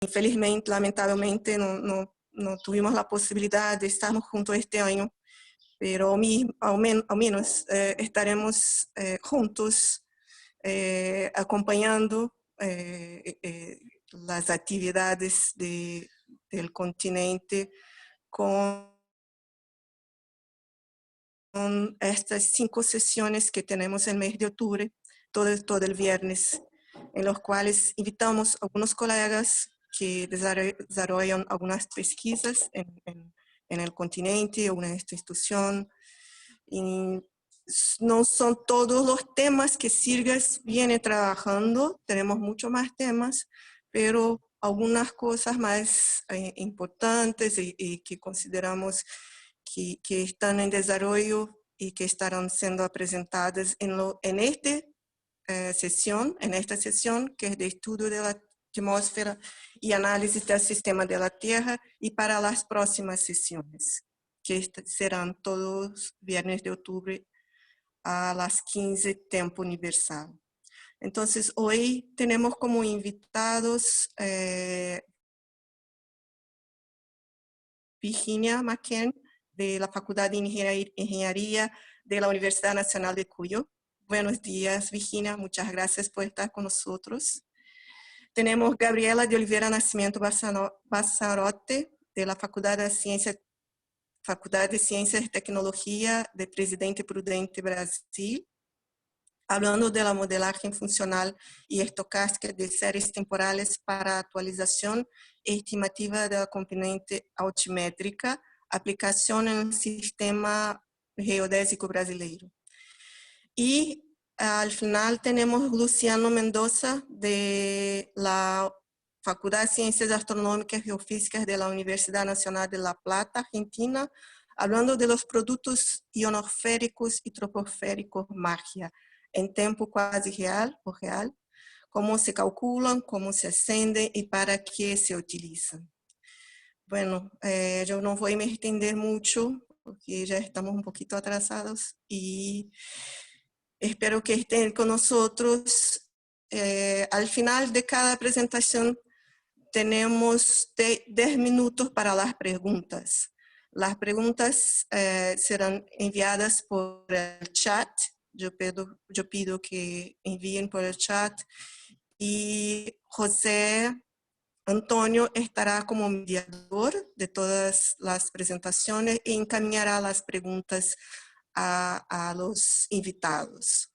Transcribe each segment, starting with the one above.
infelizmente, lamentavelmente, no tuvimos la posibilidad de estarmos juntos este año, pero al menos estaremos juntos acompañando las actividades del continente con estas 5 sesiones que tenemos en el mes de octubre, todo el viernes, en los cuales invitamos a algunos colegas que desarrollan algunas pesquisas en el continente o en esta institución. Y no son todos los temas que SIRGAS viene trabajando, tenemos muchos más temas, pero algunas cosas más importantes y que consideramos que están en desarrollo y que estarán siendo presentadas en esta sesión, que es de estudio de la atmósfera y análisis del sistema de la Tierra, y para las próximas sesiones, que serán todos viernes de octubre a las 15 tiempo universal. Entonces, hoy tenemos como invitados Virginia McKern, de la Facultad de Ingeniería de la Universidad Nacional de Cuyo. Buenos días, Virginia. Muchas gracias por estar con nosotros. Tenemos Gabriela de Oliveira Nascimento Bassarote, de la Facultad de Ciencias y Tecnología de Presidente Prudente Brasil, hablando de la modelaje funcional y estocástica de series temporales para actualización estimativa de la componente altimétrica, aplicación en el sistema geodésico brasileiro. Y al final tenemos Luciano Mendoza de la Facultad de Ciencias Astronómicas y Geofísicas de la Universidad Nacional de La Plata, Argentina, hablando de los productos ionosféricos y troposféricos magia, en tiempo quase real o real, cómo se calculan, cómo se ascenden y para qué se utilizan. Bueno, yo no voy a me extender mucho porque ya estamos un poquito atrasados y espero que estén con nosotros. Al final de cada presentación tenemos 10 minutos para las preguntas. Las preguntas serán enviadas por el chat. Yo pido que envíen por el chat. Y José Antonio estará como mediador de todas las presentaciones e encaminará las preguntas a los invitados.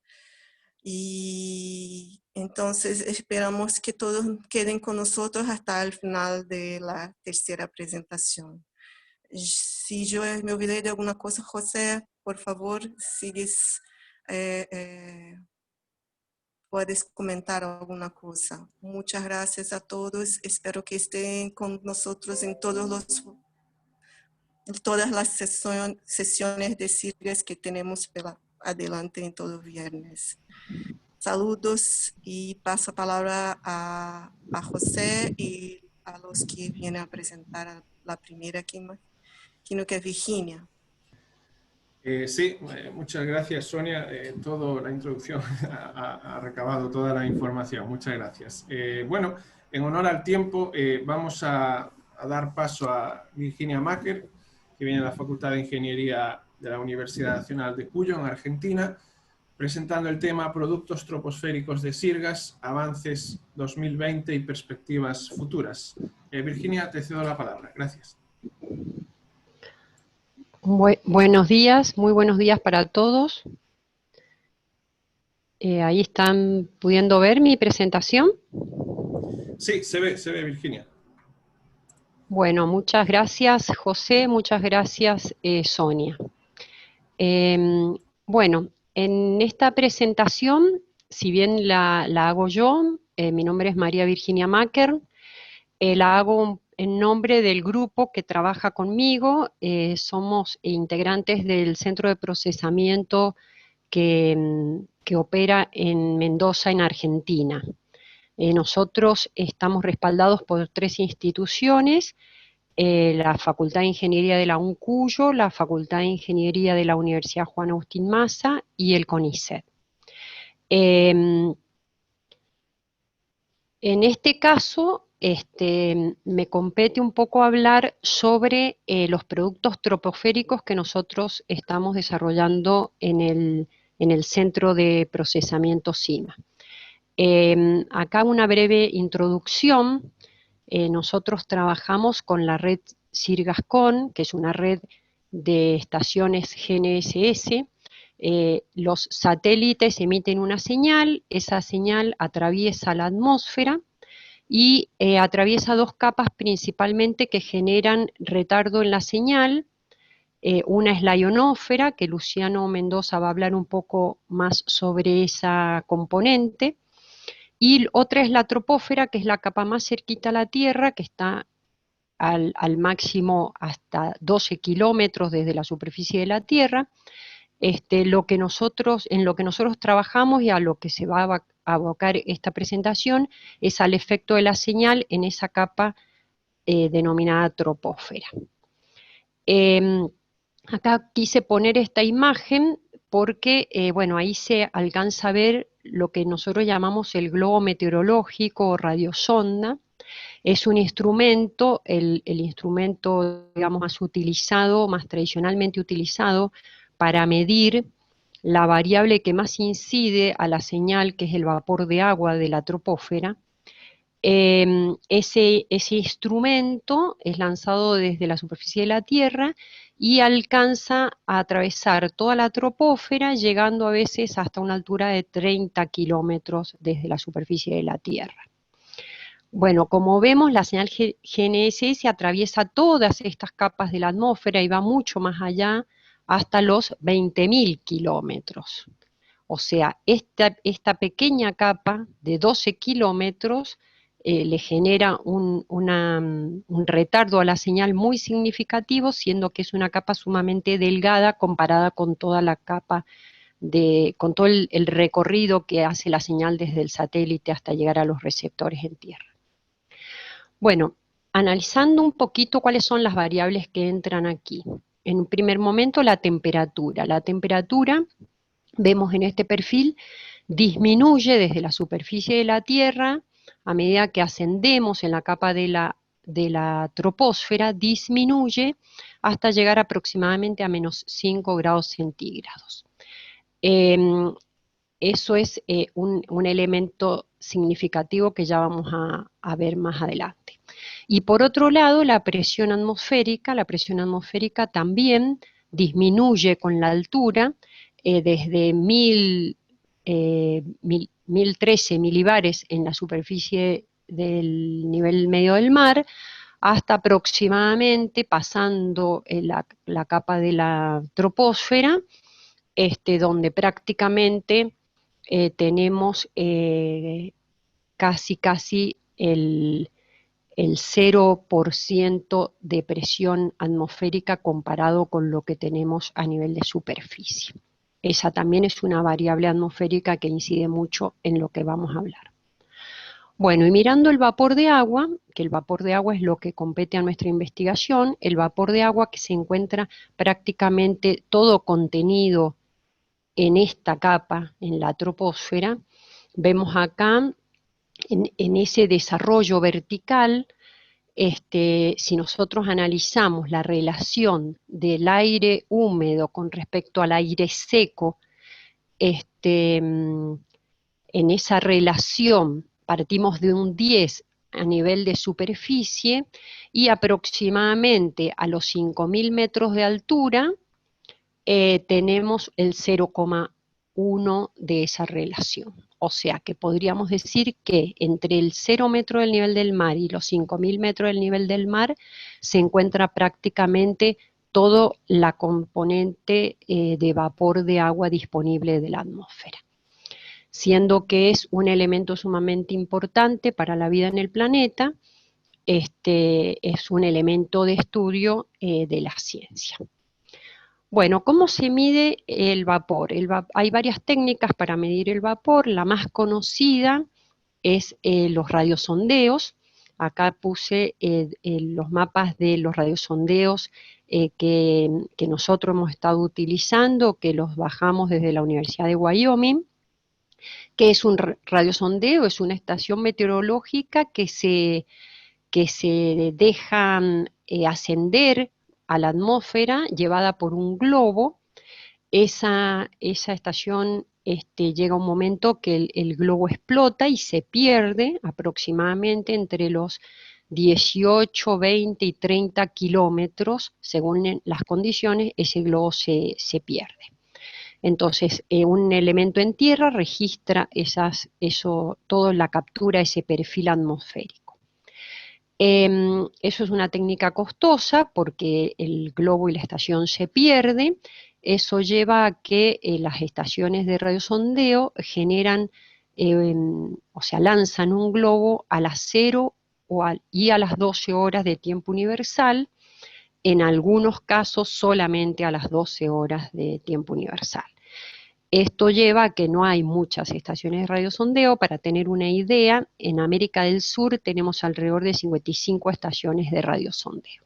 Y entonces esperamos que todos queden con nosotros hasta el final de la tercera presentación. Si yo me olvidé de alguna cosa, José, por favor, sigues, puedes comentar alguna cosa. Muchas gracias a todos. Espero que estén con nosotros en todas las sesiones de SIRGAS que tenemos adelante en todo viernes. Saludos y paso la palabra a José y a los que vienen a presentar a la primera, que es Virginia. Sí, muchas gracias, Sonia. Toda la introducción ha recabado toda la información. Muchas gracias. Bueno, en honor al tiempo, vamos a dar paso a Virginia Macker, que viene de la Facultad de Ingeniería de la Universidad Nacional de Cuyo, en Argentina, presentando el tema Productos troposféricos de SIRGAS, avances 2020 y perspectivas futuras. Virginia, te cedo la palabra. Gracias. Buenos días, muy buenos días para todos. Ahí están pudiendo ver mi presentación. Sí, se ve Virginia. Bueno, muchas gracias José, muchas gracias Sonia. Bueno, en esta presentación, si bien la hago yo, mi nombre es María Virginia Macker, la hago en nombre del grupo que trabaja conmigo. Somos integrantes del Centro de Procesamiento que opera en Mendoza, en Argentina. Nosotros estamos respaldados por 3 instituciones, la Facultad de Ingeniería de la UNCuyo, la Facultad de Ingeniería de la Universidad Juan Agustín Maza y el CONICET. En este caso, me compete un poco hablar sobre los productos troposféricos que nosotros estamos desarrollando en el Centro de Procesamiento CIMA. Acá una breve introducción. Nosotros trabajamos con la red CIRGASCON, que es una red de estaciones GNSS. Los satélites emiten una señal, esa señal atraviesa la atmósfera y atraviesa dos capas principalmente que generan retardo en la señal. Una es la ionósfera, que Luciano Mendoza va a hablar un poco más sobre esa componente, y otra es la troposfera, que es la capa más cerquita a la Tierra, que está al máximo hasta 12 kilómetros desde la superficie de la Tierra. En lo que nosotros trabajamos y a lo que se va a abocar esta presentación es al efecto de la señal en esa capa denominada troposfera. Acá quise poner esta imagen porque, bueno, ahí se alcanza a ver lo que nosotros llamamos el globo meteorológico o radiosonda. Es un instrumento, el instrumento, digamos, más utilizado, más tradicionalmente utilizado para medir la variable que más incide a la señal, que es el vapor de agua de la troposfera. Ese instrumento es lanzado desde la superficie de la Tierra y alcanza a atravesar toda la troposfera, llegando a veces hasta una altura de 30 kilómetros desde la superficie de la Tierra. Bueno, como vemos, la señal GNSS atraviesa todas estas capas de la atmósfera y va mucho más allá, hasta los 20.000 kilómetros. O sea, esta pequeña capa de 12 kilómetros le genera un retardo a la señal muy significativo, siendo que es una capa sumamente delgada comparada con toda la capa, con todo el recorrido que hace la señal desde el satélite hasta llegar a los receptores en Tierra. Bueno, analizando un poquito cuáles son las variables que entran aquí. En un primer momento, la temperatura. La temperatura, vemos en este perfil, disminuye desde la superficie de la Tierra a medida que ascendemos en la capa de la troposfera, disminuye hasta llegar aproximadamente a menos 5 grados centígrados. Eso es un elemento significativo que ya vamos a ver más adelante. Y por otro lado, la presión atmosférica también disminuye con la altura, desde 1013 milibares en la superficie del nivel medio del mar, hasta aproximadamente, pasando la capa de la troposfera, donde prácticamente tenemos casi el 0% de presión atmosférica comparado con lo que tenemos a nivel de superficie. Esa también es una variable atmosférica que incide mucho en lo que vamos a hablar. Bueno, y mirando el vapor de agua, que el vapor de agua es lo que compete a nuestra investigación, el vapor de agua que se encuentra prácticamente todo contenido en esta capa, en la troposfera, vemos acá en ese desarrollo vertical, si nosotros analizamos la relación del aire húmedo con respecto al aire seco, en esa relación partimos de un 10 a nivel de superficie y aproximadamente a los 5.000 metros de altura tenemos el 0,1 de esa relación. O sea que podríamos decir que entre el 0 metro del nivel del mar y los 5.000 metros del nivel del mar se encuentra prácticamente toda la componente de vapor de agua disponible de la atmósfera, siendo que es un elemento sumamente importante para la vida en el planeta. Es un elemento de estudio de la ciencia. Bueno, ¿cómo se mide el vapor? Hay varias técnicas para medir el vapor. La más conocida es los radiosondeos. Acá puse los mapas de los radiosondeos que nosotros hemos estado utilizando, que los bajamos desde la Universidad de Wyoming. ¿Qué es un radiosondeo? Es una estación meteorológica que se dejan ascender a la atmósfera llevada por un globo. Esa estación llega un momento que el globo explota y se pierde aproximadamente entre los 18, 20 y 30 kilómetros, según las condiciones, ese globo se pierde. Entonces, un elemento en tierra registra toda la captura, ese perfil atmosférico. Eso es una técnica costosa porque el globo y la estación se pierden. Eso lleva a que las estaciones de radiosondeo generan, o sea, lanzan un globo a las 0 y a las 12 horas de tiempo universal, en algunos casos solamente a las 12 horas de tiempo universal. Esto lleva a que no hay muchas estaciones de radiosondeo. Para tener una idea, en América del Sur tenemos alrededor de 55 estaciones de radiosondeo.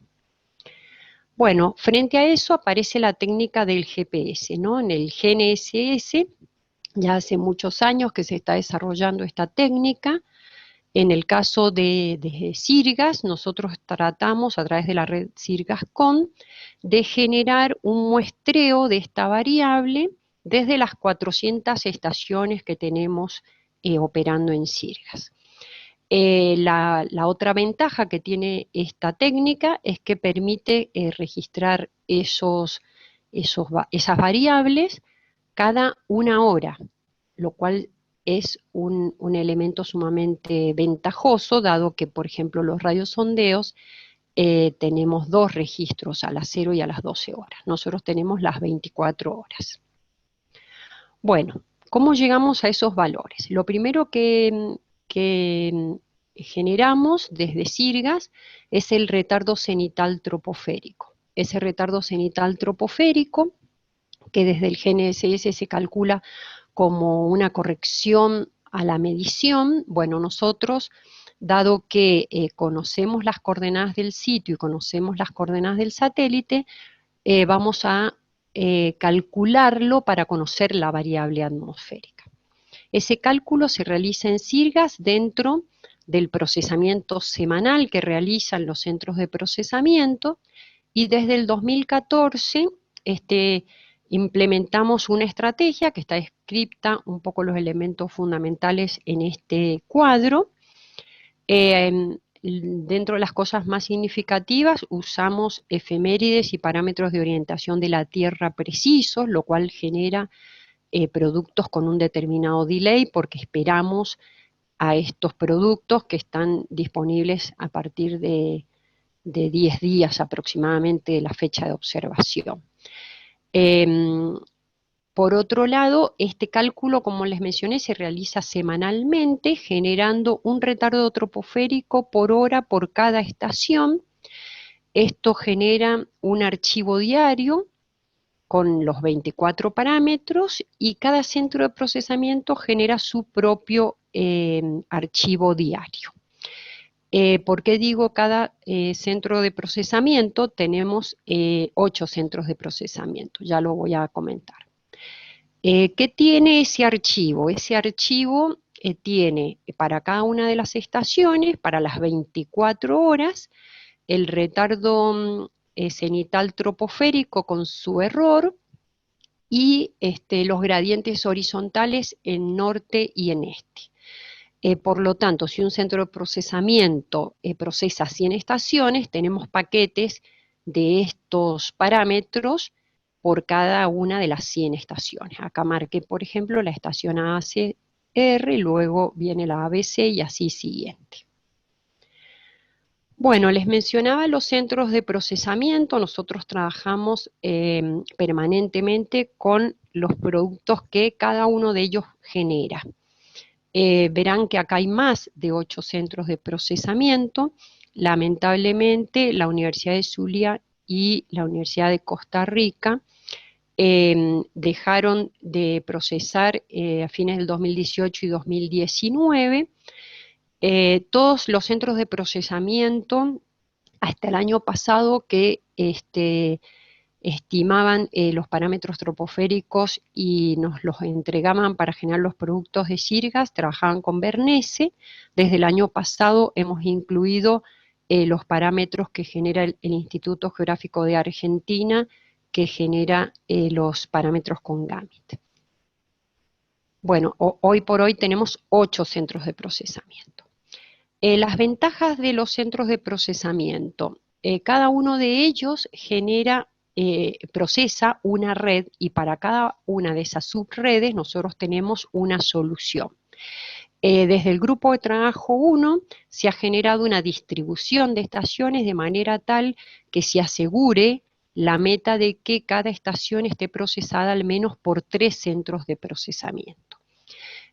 Bueno, frente a eso aparece la técnica del GPS, ¿no? En el GNSS ya hace muchos años que se está desarrollando esta técnica. En el caso de Sirgas, nosotros tratamos a través de la red Sirgas-CON de generar un muestreo de esta variable desde las 400 estaciones que tenemos operando en Sirgas. La otra ventaja que tiene esta técnica es que permite registrar esas variables cada una hora, lo cual es un elemento sumamente ventajoso, dado que, por ejemplo, los radiosondeos tenemos 2 registros, a las 0 y a las 12 horas. Nosotros tenemos las 24 horas. Bueno, ¿cómo llegamos a esos valores? Lo primero que generamos desde Sirgas es el retardo cenital tropoférico. Ese retardo cenital tropoférico, que desde el GNSS se calcula como una corrección a la medición, bueno, nosotros, dado que conocemos las coordenadas del sitio y conocemos las coordenadas del satélite, vamos a calcularlo para conocer la variable atmosférica. Ese cálculo se realiza en Sirgas dentro del procesamiento semanal que realizan los centros de procesamiento, y desde el 2014 implementamos una estrategia que está descrita un poco los elementos fundamentales en este cuadro. Dentro de las cosas más significativas usamos efemérides y parámetros de orientación de la Tierra precisos, lo cual genera productos con un determinado delay, porque esperamos a estos productos que están disponibles a partir de 10 días aproximadamente de la fecha de observación. Por otro lado, este cálculo, como les mencioné, se realiza semanalmente, generando un retardo tropoférico por hora por cada estación. Esto genera un archivo diario con los 24 parámetros, y cada centro de procesamiento genera su propio archivo diario. ¿Por qué digo cada centro de procesamiento? Tenemos 8 centros de procesamiento, ya lo voy a comentar. ¿Qué tiene ese archivo? Ese archivo tiene para cada una de las estaciones, para las 24 horas, el retardo cenital tropoférico con su error, y los gradientes horizontales en norte y en este. Por lo tanto, si un centro de procesamiento procesa 100 estaciones, tenemos paquetes de estos parámetros por cada una de las 100 estaciones. Acá marqué, por ejemplo, la estación ACR, luego viene la ABC y así siguiente. Bueno, les mencionaba los centros de procesamiento. Nosotros trabajamos permanentemente con los productos que cada uno de ellos genera. Verán que acá hay más de 8 centros de procesamiento. Lamentablemente, la Universidad de Zulia y la Universidad de Costa Rica dejaron de procesar a fines del 2018 y 2019. Todos los centros de procesamiento hasta el año pasado que estimaban los parámetros troposféricos y nos los entregaban para generar los productos de Sirgas, trabajaban con Berneise. Desde el año pasado hemos incluido los parámetros que genera el Instituto Geográfico de Argentina, que genera los parámetros con GAMIT. Bueno, hoy por hoy tenemos 8 centros de procesamiento. Las ventajas de los centros de procesamiento. Cada uno de ellos procesa una red, y para cada una de esas subredes nosotros tenemos una solución. Desde el grupo de trabajo 1 se ha generado una distribución de estaciones de manera tal que se asegure la meta de que cada estación esté procesada al menos por 3 centros de procesamiento.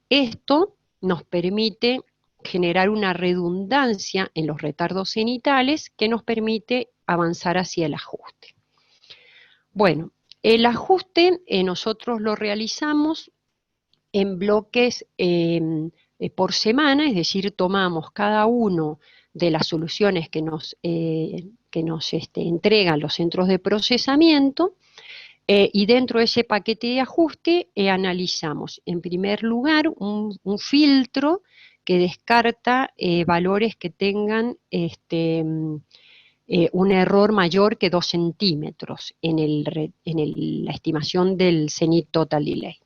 Esto nos permite generar una redundancia en los retardos cenitales que nos permite avanzar hacia el ajuste. Bueno, el ajuste nosotros lo realizamos en bloques por semana, es decir, tomamos cada uno de las soluciones que nos entregan los centros de procesamiento, y dentro de ese paquete de ajuste analizamos, en primer lugar, un filtro que descarta valores que tengan un error mayor que 2 centímetros en la estimación del cenit total delay.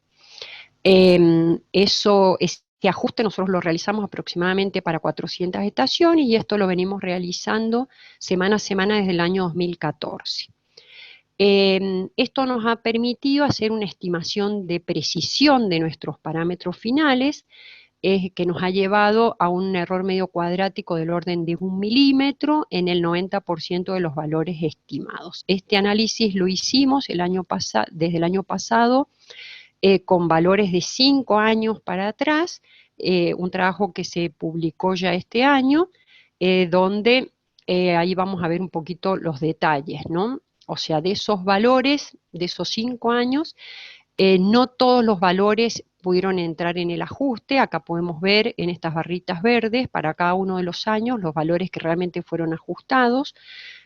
Este ajuste nosotros lo realizamos aproximadamente para 400 estaciones, y esto lo venimos realizando semana a semana desde el año 2014. Esto nos ha permitido hacer una estimación de precisión de nuestros parámetros finales, que nos ha llevado a un error medio cuadrático del orden de 1 milímetro en el 90% de los valores estimados. Este análisis lo hicimos desde el año pasado, con valores de 5 años para atrás, un trabajo que se publicó ya este año, donde ahí vamos a ver un poquito los detalles, ¿no? O sea, de esos valores, de esos 5 años, no todos los valores pudieron entrar en el ajuste. Acá podemos ver en estas barritas verdes, para cada uno de los años, los valores que realmente fueron ajustados.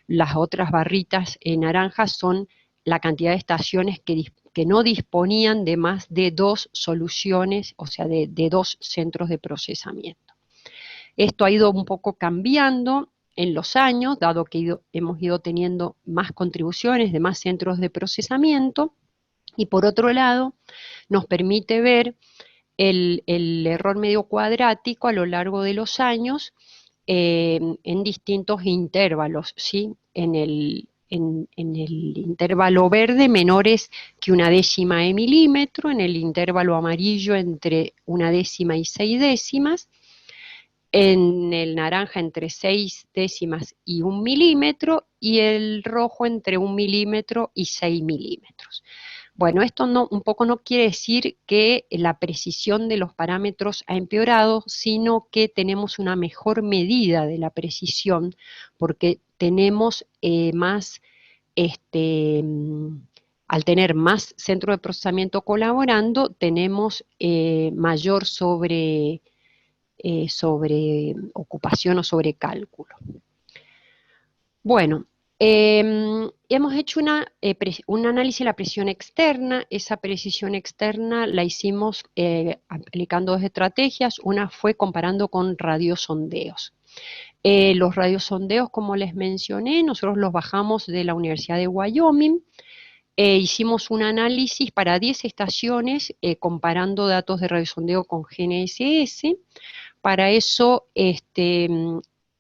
Las otras barritas naranjas son la cantidad de estaciones que no disponían de más de 2 soluciones, o sea, de 2 centros de procesamiento. Esto ha ido un poco cambiando en los años, dado que hemos ido teniendo más contribuciones de más centros de procesamiento, y por otro lado, nos permite ver el error medio cuadrático a lo largo de los años en distintos intervalos, ¿sí? En el intervalo verde menores que 1/10 de milímetro, en el intervalo amarillo entre 1/10 y 6 décimas, en el naranja entre 6 décimas y 1 milímetro, y el rojo entre 1 milímetro y 6 milímetros. Bueno, esto un poco no quiere decir que la precisión de los parámetros ha empeorado, sino que tenemos una mejor medida de la precisión, porque tenemos al tener más centros de procesamiento colaborando, tenemos mayor sobre ocupación o sobre cálculo. Bueno, hemos hecho un análisis de la presión externa. Esa precisión externa la hicimos aplicando 2 estrategias. Una fue comparando con radiosondeos. Los radiosondeos, como les mencioné, nosotros los bajamos de la Universidad de Wyoming. Hicimos un análisis para 10 estaciones comparando datos de radiosondeo con GNSS. Para eso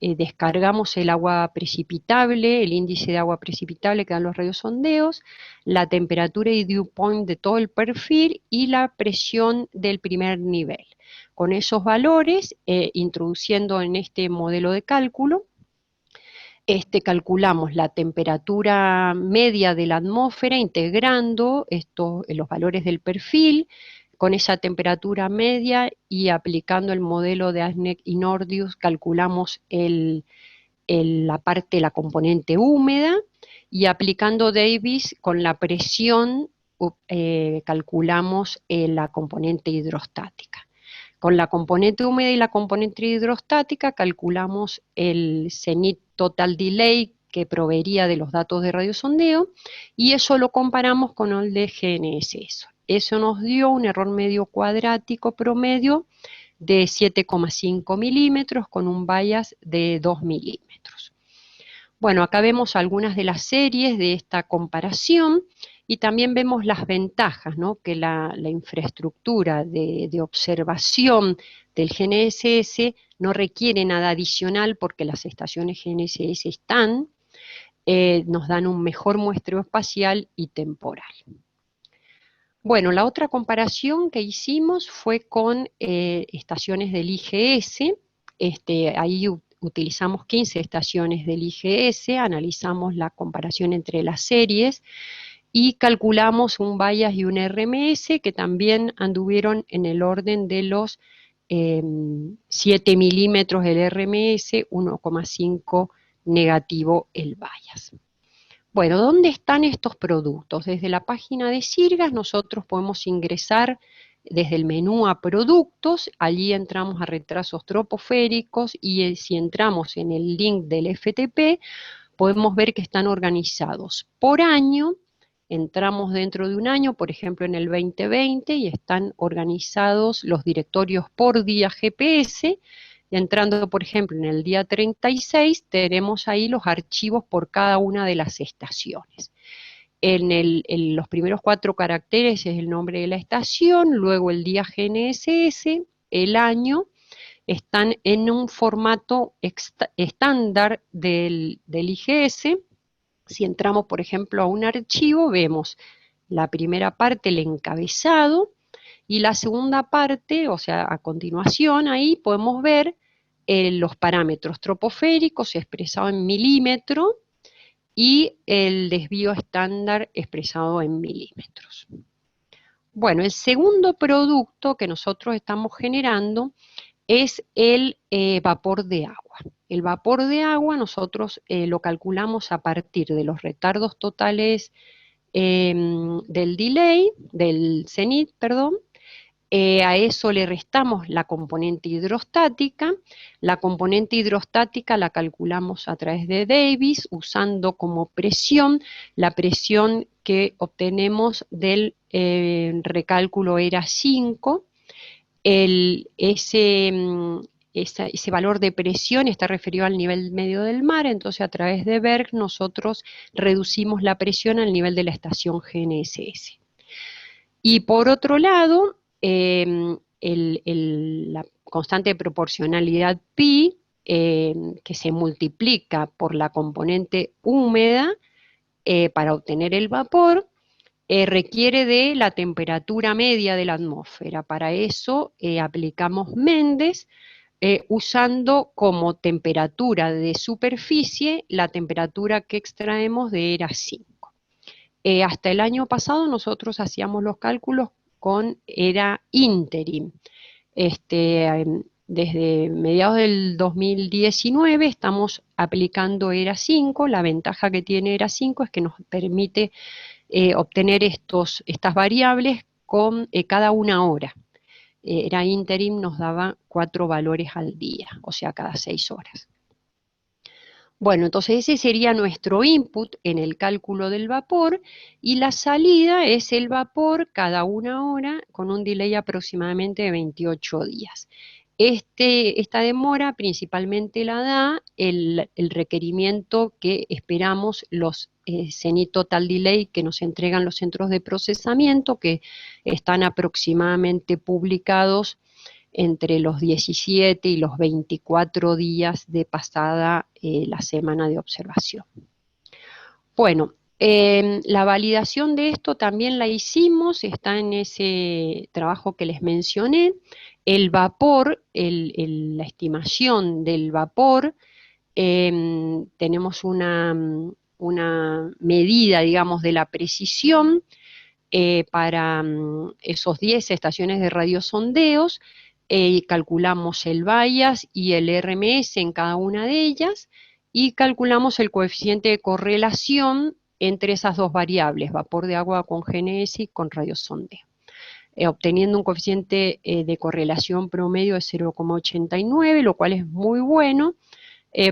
descargamos el agua precipitable, el índice de agua precipitable que dan los radiosondeos, la temperatura y dew point de todo el perfil y la presión del primer nivel. Con esos valores, introduciendo en este modelo de cálculo, calculamos la temperatura media de la atmósfera integrando los valores del perfil con esa temperatura media, y aplicando el modelo de Asneck y Nordius calculamos la componente húmeda, y aplicando Davis con la presión calculamos la componente hidrostática. Con la componente húmeda y la componente hidrostática calculamos el cenit total delay, que proveería de los datos de radiosondeo, y eso lo comparamos con el de GNSS. Eso nos dio un error medio cuadrático promedio de 7,5 milímetros con un bias de 2 milímetros. Bueno, acá vemos algunas de las series de esta comparación y también vemos las ventajas, ¿no? Que la infraestructura de observación del GNSS no requiere nada adicional porque las estaciones GNSS están, nos dan un mejor muestreo espacial y temporal. Bueno, la otra comparación que hicimos fue con estaciones del IGS. Ahí utilizamos 15 estaciones del IGS, analizamos la comparación entre las series y calculamos un bias y un RMS que también anduvieron en el orden de los 7 milímetros el RMS, 1,5 negativo el bias. Bueno, ¿dónde están estos productos? Desde la página de Sirgas nosotros podemos ingresar desde el menú a productos, allí entramos a retrasos troposféricos y si entramos en el link del FTP podemos ver que están organizados por año. Entramos dentro de un año, por ejemplo en el 2020, y están organizados los directorios por día GPS. Entrando, por ejemplo, en el día 36, tenemos ahí los archivos por cada una de las estaciones. En los primeros 4 caracteres es el nombre de la estación, luego el día GNSS, el año, están en un formato estándar del IGS. Si entramos, por ejemplo, a un archivo, vemos la primera parte, el encabezado, y la segunda parte, o sea, a continuación, ahí podemos ver los parámetros troposféricos expresados en milímetro y el desvío estándar expresado en milímetros. Bueno, el segundo producto que nosotros estamos generando es el vapor de agua. El vapor de agua nosotros lo calculamos a partir de los retardos totales del delay, del cenit, perdón. A eso le restamos la componente hidrostática. La componente hidrostática la calculamos a través de Davis, usando como presión la presión que obtenemos del recálculo ERA 5. Ese valor de presión está referido al nivel medio del mar, entonces a través de Berg nosotros reducimos la presión al nivel de la estación GNSS. Y por otro lado, la constante de proporcionalidad pi, que se multiplica por la componente húmeda para obtener el vapor, requiere de la temperatura media de la atmósfera. Para eso aplicamos Mendes, usando como temperatura de superficie la temperatura que extraemos de ERA 5. Hasta el año pasado nosotros hacíamos los cálculos con ERA interim. Desde mediados del 2019 estamos aplicando ERA 5. La ventaja que tiene ERA 5 es que nos permite obtener estas variables con cada una hora. ERA interim nos daba 4 valores al día, o sea, cada 6 horas. Bueno, entonces ese sería nuestro input en el cálculo del vapor y la salida es el vapor cada 1 hora con un delay aproximadamente de 28 días. Esta demora principalmente la da el requerimiento que esperamos los cenit total delay que nos entregan los centros de procesamiento, que están aproximadamente publicados entre los 17 y los 24 días de pasada la semana de observación. Bueno, la validación de esto también la hicimos, está en ese trabajo que les mencioné. El vapor, la estimación del vapor, tenemos una medida, digamos, de la precisión para esos 10 estaciones de radiosondeos. Calculamos el bias y el RMS en cada una de ellas y calculamos el coeficiente de correlación entre esas 2 variables, vapor de agua con GNS y con radiosondeo, obteniendo un coeficiente de correlación promedio de 0,89, lo cual es muy bueno.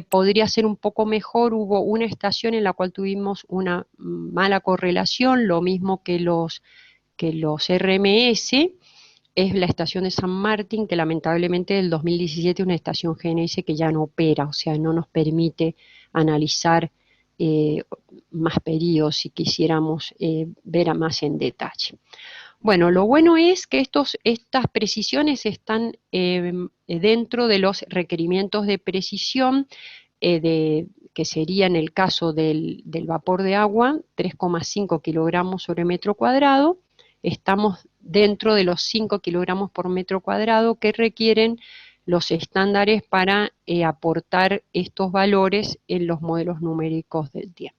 podría ser un poco mejor. Hubo una estación en la cual tuvimos una mala correlación, lo mismo que los RMS, es la estación de San Martín, que lamentablemente del 2017 es una estación GNS que ya no opera, o sea, no nos permite analizar más periodos si quisiéramos ver más en detalle. Bueno, lo bueno es que estas precisiones están dentro de los requerimientos de precisión que sería en el caso del vapor de agua, 3,5 kilogramos sobre metro cuadrado. Estamos dentro de los 5 kilogramos por metro cuadrado que requieren los estándares para aportar estos valores en los modelos numéricos del tiempo.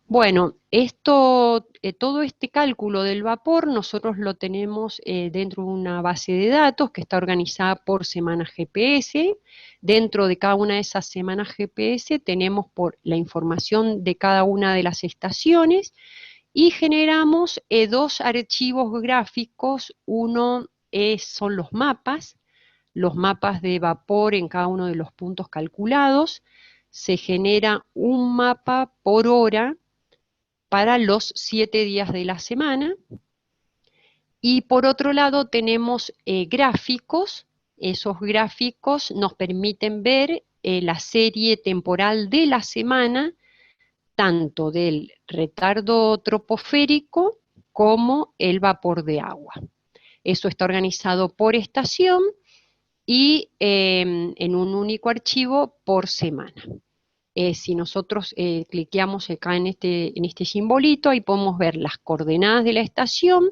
Bueno, todo este cálculo del vapor nosotros lo tenemos dentro de una base de datos que está organizada por semanas GPS. Dentro de cada una de esas semanas GPS tenemos la información de cada una de las estaciones y generamos dos archivos gráficos. Uno son los mapas de vapor en cada uno de los puntos calculados. Se genera un mapa por hora para los 7 días de la semana. Y por otro lado tenemos gráficos. Esos gráficos nos permiten ver la serie temporal de la semana, tanto del retardo troposférico como el vapor de agua. Eso está organizado por estación y en un único archivo por semana. Si nosotros cliqueamos acá en este simbolito, ahí podemos ver las coordenadas de la estación,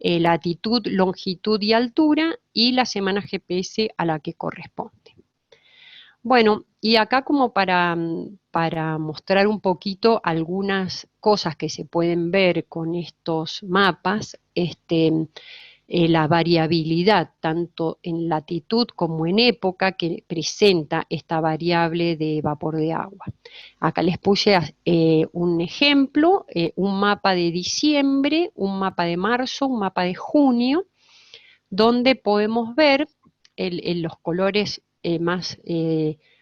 latitud, longitud y altura, y la semana GPS a la que corresponde. Bueno, y acá como para mostrar un poquito algunas cosas que se pueden ver con estos mapas, la variabilidad tanto en latitud como en época que presenta esta variable de vapor de agua. Acá les puse un ejemplo, un mapa de diciembre, un mapa de marzo, un mapa de junio, donde podemos ver los colores más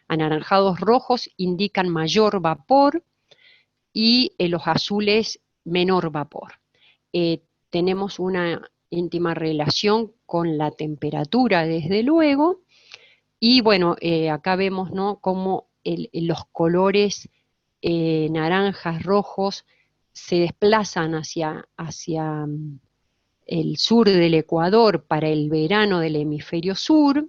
anaranjados rojos indican mayor vapor y los azules menor vapor. Tenemos una íntima relación con la temperatura, desde luego, y bueno, acá vemos, ¿no?, cómo los colores naranjas, rojos, se desplazan hacia el sur del Ecuador para el verano del hemisferio sur.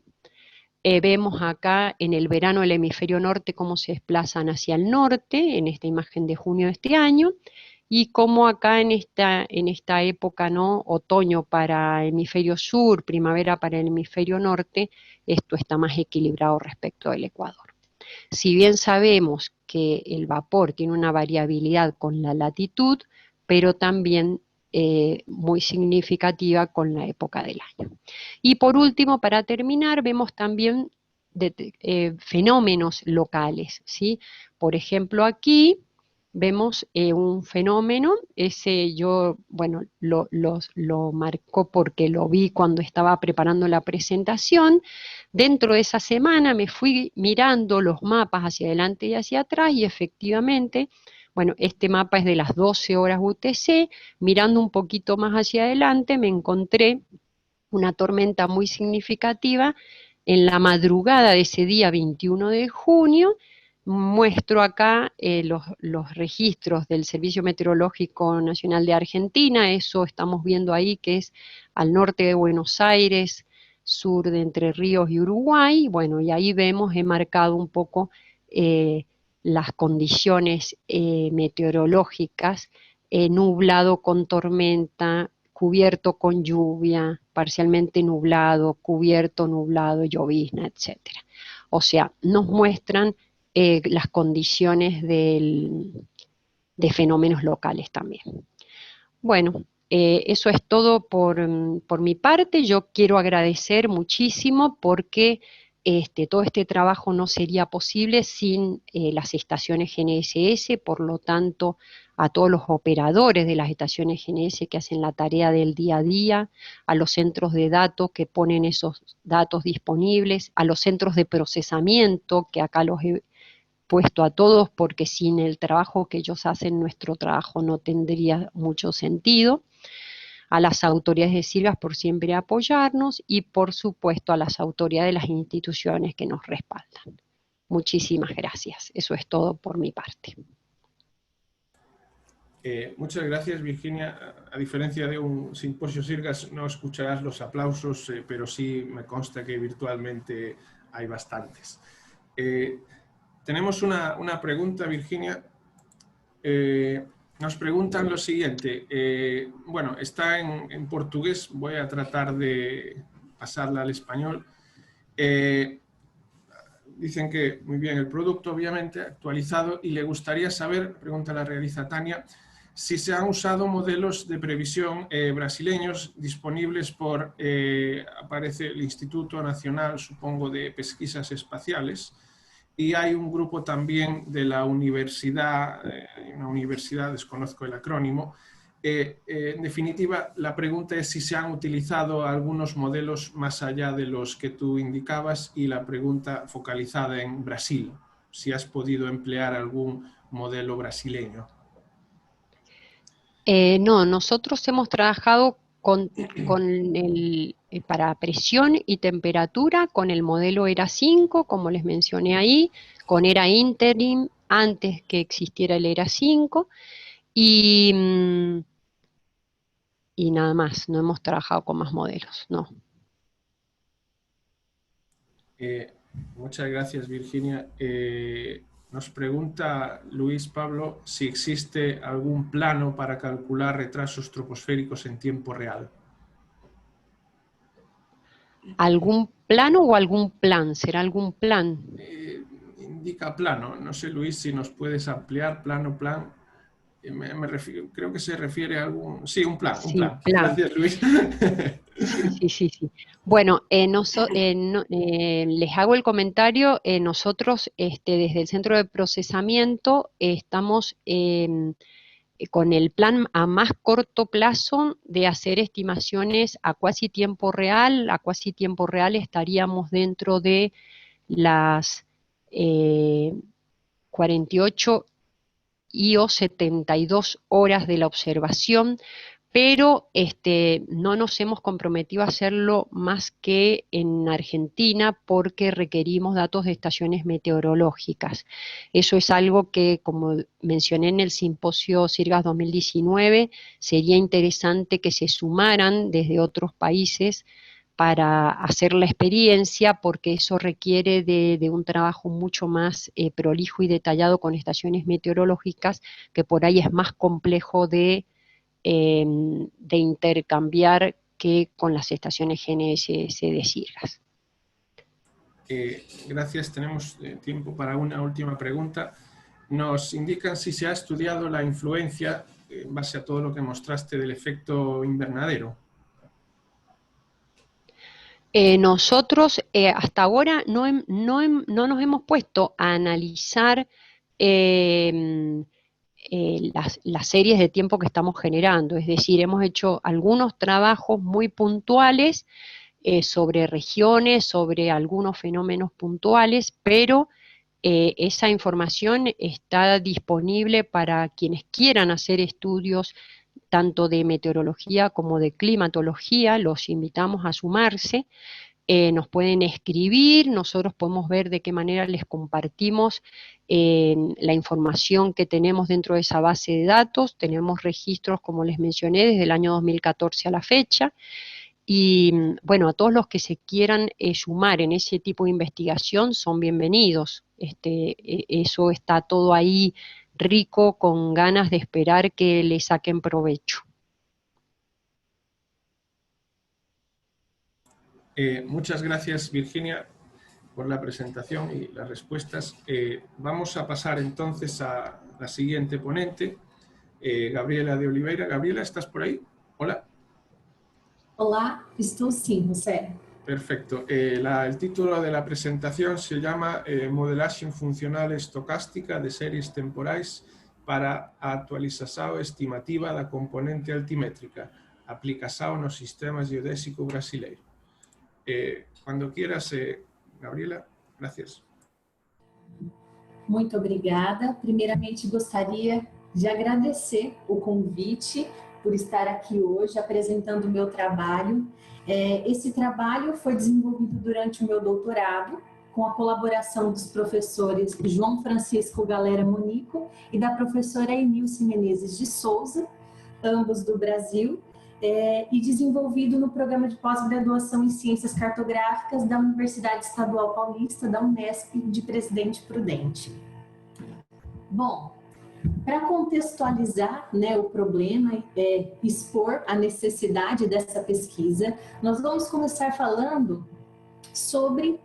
Vemos acá en el verano del hemisferio norte cómo se desplazan hacia el norte, en esta imagen de junio de este año, y cómo acá en esta época, ¿no?, otoño para hemisferio sur, primavera para el hemisferio norte, esto está más equilibrado respecto al Ecuador. Si bien sabemos que el vapor tiene una variabilidad con la latitud, pero también muy significativa con la época del año. Y por último, para terminar, vemos también fenómenos locales, ¿sí? Por ejemplo, aquí vemos un fenómeno, ese yo, bueno, lo marcó porque lo vi cuando estaba preparando la presentación. Dentro de esa semana me fui mirando los mapas hacia adelante y hacia atrás y efectivamente, bueno, este mapa es de las 12 horas UTC, mirando un poquito más hacia adelante me encontré una tormenta muy significativa en la madrugada de ese día 21 de junio. Muestro acá los registros del Servicio Meteorológico Nacional de Argentina. Eso estamos viendo ahí, que es al norte de Buenos Aires, sur de Entre Ríos y Uruguay. Bueno, y ahí vemos, he marcado un poco las condiciones meteorológicas, nublado con tormenta, cubierto con lluvia, parcialmente nublado, cubierto, nublado, llovizna, etc. O sea, nos muestran las condiciones de fenómenos locales también. Bueno, eso es todo por mi parte. Yo quiero agradecer muchísimo porque todo este trabajo no sería posible sin las estaciones GNSS, por lo tanto, a todos los operadores de las estaciones GNSS que hacen la tarea del día a día, a los centros de datos que ponen esos datos disponibles, a los centros de procesamiento, que acá los he puesto a todos, porque sin el trabajo que ellos hacen, nuestro trabajo no tendría mucho sentido, a las autoridades de Silvas por siempre apoyarnos y, por supuesto, a las autoridades de las instituciones que nos respaldan. Muchísimas gracias. Eso es todo por mi parte. Muchas gracias, Virginia. A diferencia de un simposio Sirgas, no escucharás los aplausos, pero sí me consta que virtualmente hay bastantes. Tenemos una pregunta, Virginia. Nos preguntan lo siguiente. Bueno, está en portugués, voy a tratar de pasarla al español. Dicen que, muy bien, el producto obviamente actualizado, y le gustaría saber, pregunta la realiza Tania, si se han usado modelos de previsión brasileños disponibles por, aparece el Instituto Nacional, supongo, de Pesquisas Espaciales, y hay un grupo también de la universidad, una universidad, desconozco el acrónimo. En definitiva, la pregunta es si se han utilizado algunos modelos más allá de los que tú indicabas, y la pregunta focalizada en Brasil, si has podido emplear algún modelo brasileño. No, nosotros hemos trabajado para presión y temperatura con el modelo ERA 5, como les mencioné ahí, con ERA Interim antes que existiera el ERA 5, y nada más, no hemos trabajado con más modelos, no. Muchas gracias, Virginia. Nos pregunta Luis Pablo si existe algún plano para calcular retrasos troposféricos en tiempo real. ¿Algún plano o algún plan? ¿Será algún plan? Indica plano. No sé, Luis, si nos puedes ampliar plano, plan. Creo que se refiere a algún... Sí, un plan, Sí, un plan. plan. Gracias, Luis. Sí. Bueno, les hago el comentario. Nosotros, desde el Centro de Procesamiento, estamos con el plan a más corto plazo de hacer estimaciones a cuasi tiempo real. A cuasi tiempo real estaríamos dentro de las 48 y o 72 horas de la observación, pero no nos hemos comprometido a hacerlo más que en Argentina, porque requerimos datos de estaciones meteorológicas. Eso es algo que, como mencioné en el simposio Sirgas 2019, sería interesante que se sumaran desde otros países para hacer la experiencia, porque eso requiere de un trabajo mucho más prolijo y detallado con estaciones meteorológicas, que por ahí es más complejo de intercambiar que con las estaciones GNSS de Sirgas. Gracias. Tenemos tiempo para una última pregunta. Nos indican si se ha estudiado la influencia, en base a todo lo que mostraste, del efecto invernadero. Nosotros hasta ahora no nos hemos puesto a analizar las series de tiempo que estamos generando. Es decir, hemos hecho algunos trabajos muy puntuales sobre regiones, sobre algunos fenómenos puntuales, pero esa información está disponible para quienes quieran hacer estudios tanto de meteorología como de climatología. Los invitamos a sumarse. Nos pueden escribir, nosotros podemos ver de qué manera les compartimos la información que tenemos dentro de esa base de datos. Tenemos registros, como les mencioné, desde el año 2014 a la fecha. Y bueno, a todos los que se quieran sumar en ese tipo de investigación son bienvenidos. Eso está todo ahí rico, con ganas de esperar que le saquen provecho. Muchas gracias, Virginia, por la presentación y las respuestas. Vamos a pasar entonces a la siguiente ponente, Gabriela de Oliveira. Gabriela, ¿estás por ahí? Hola. Olá, estou sim, José. Perfecto. El título de la presentación se llama Modelagem funcional estocástica de séries temporais para a actualización estimativa da componente altimétrica, aplicación nos sistemas geodésicos brasileiros. Cuando quieras, Gabriela, gracias. Muito obrigada. Primeiramente, gostaria de agradecer o convite por estar aqui hoje apresentando o meu trabalho. Esse trabalho foi desenvolvido durante o meu doutorado, com a colaboração dos professores João Francisco Galera Monico e da professora Emilce Menezes de Souza, ambos do Brasil, e desenvolvido no programa de pós-graduação em Ciências Cartográficas da Universidade Estadual Paulista, da Unesp, de Presidente Prudente. Bom, para contextualizar, né, o problema, expor a necessidade dessa pesquisa, nós vamos começar falando sobre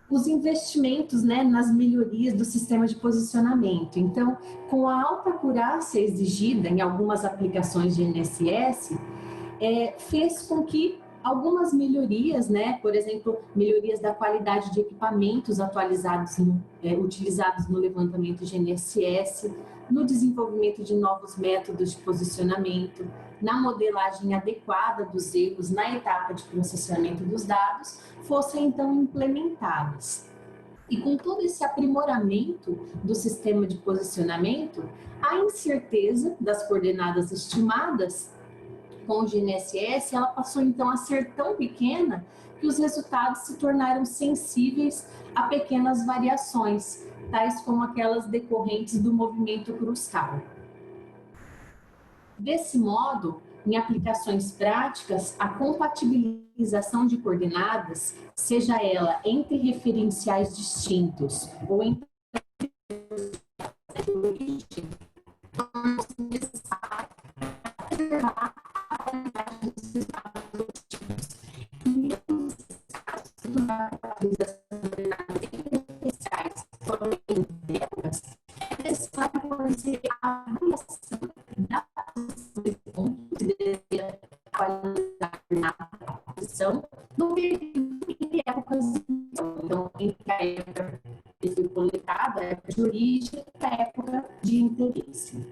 os investimentos, né, nas melhorias do sistema de posicionamento. Então, com a alta acurácia exigida em algumas aplicações de GNSS, fez com que algumas melhorias, né, por exemplo, melhorias da qualidade de equipamentos atualizados, utilizados no levantamento GNSS, no desenvolvimento de novos métodos de posicionamento, na modelagem adequada dos erros na etapa de processamento dos dados, fossem então implementados. E com todo esse aprimoramento do sistema de posicionamento, a incerteza das coordenadas estimadas com o GNSS, ela passou então a ser tão pequena que os resultados se tornaram sensíveis a pequenas variações, tais como aquelas decorrentes do movimento crustal. Desse modo, em aplicações práticas, a compatibilização de coordenadas, seja ela entre referenciais distintos ou entre origem, torna-se necessário preservar a qualidade dos resultados obtidos. A atualização de coordenadas entre referenciais forem delas, é necessário fornecer a avaliação da posição de pontos e a qualidade na posição no período entre épocas. Então, entre a época que foi coletada, a época de origem e a época de interesse.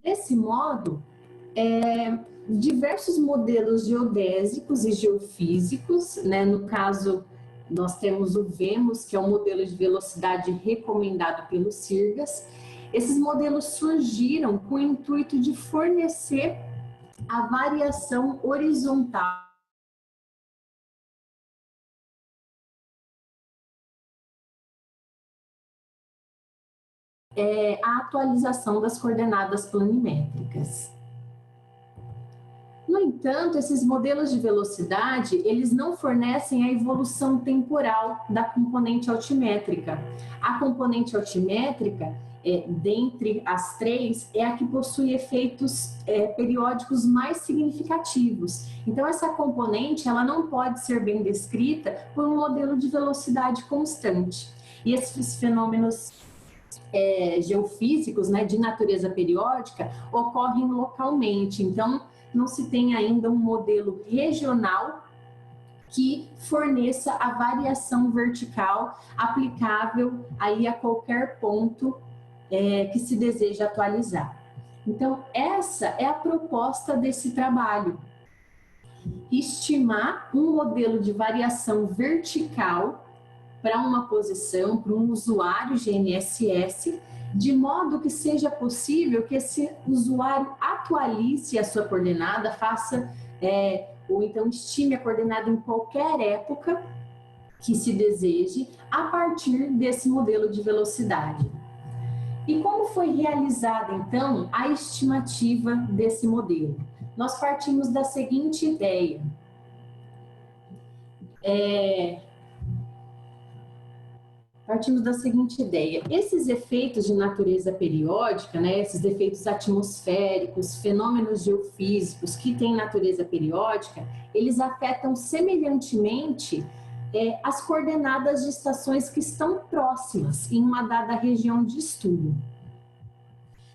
Desse modo, diversos modelos geodésicos e geofísicos, né, no caso, nós temos o VEMOS, que é um modelo de velocidade recomendado pelo CIRGAS. Esses modelos surgiram com o intuito de fornecer a variação horizontal a atualização das coordenadas planimétricas. No entanto, esses modelos de velocidade, eles não fornecem a evolução temporal da componente altimétrica. A componente altimétrica, dentre as três, é a que possui efeitos periódicos mais significativos. Então, essa componente, ela não pode ser bem descrita por um modelo de velocidade constante. E esses fenômenos geofísicos, né, de natureza periódica, ocorrem localmente. Então, não se tem ainda um modelo regional que forneça a variação vertical aplicável aí a qualquer ponto que se deseja atualizar. Então, essa é a proposta desse trabalho. Estimar um modelo de variação vertical para uma posição, para um usuário GNSS, de modo que seja possível que esse usuário atualize a sua coordenada, faça ou então estime a coordenada em qualquer época que se deseje, a partir desse modelo de velocidade. E como foi realizada, então, a estimativa desse modelo? Nós partimos da seguinte ideia. Esses efeitos de natureza periódica, né, esses efeitos atmosféricos, fenômenos geofísicos que têm natureza periódica, eles afetam semelhantemente as coordenadas de estações que estão próximas em uma dada região de estudo.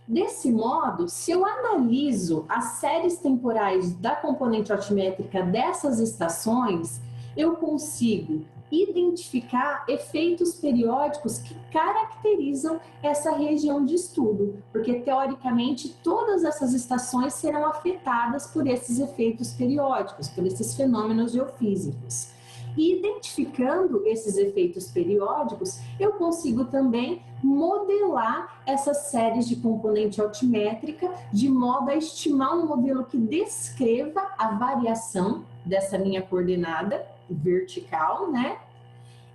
Desse modo, se eu analiso as séries temporais da componente altimétrica dessas estações, eu consigo identificar efeitos periódicos que caracterizam essa região de estudo, porque teoricamente todas essas estações serão afetadas por esses efeitos periódicos, por esses fenômenos geofísicos. E identificando esses efeitos periódicos, eu consigo também modelar essas séries de componente altimétrica de modo a estimar um modelo que descreva a variação dessa minha coordenada vertical, né?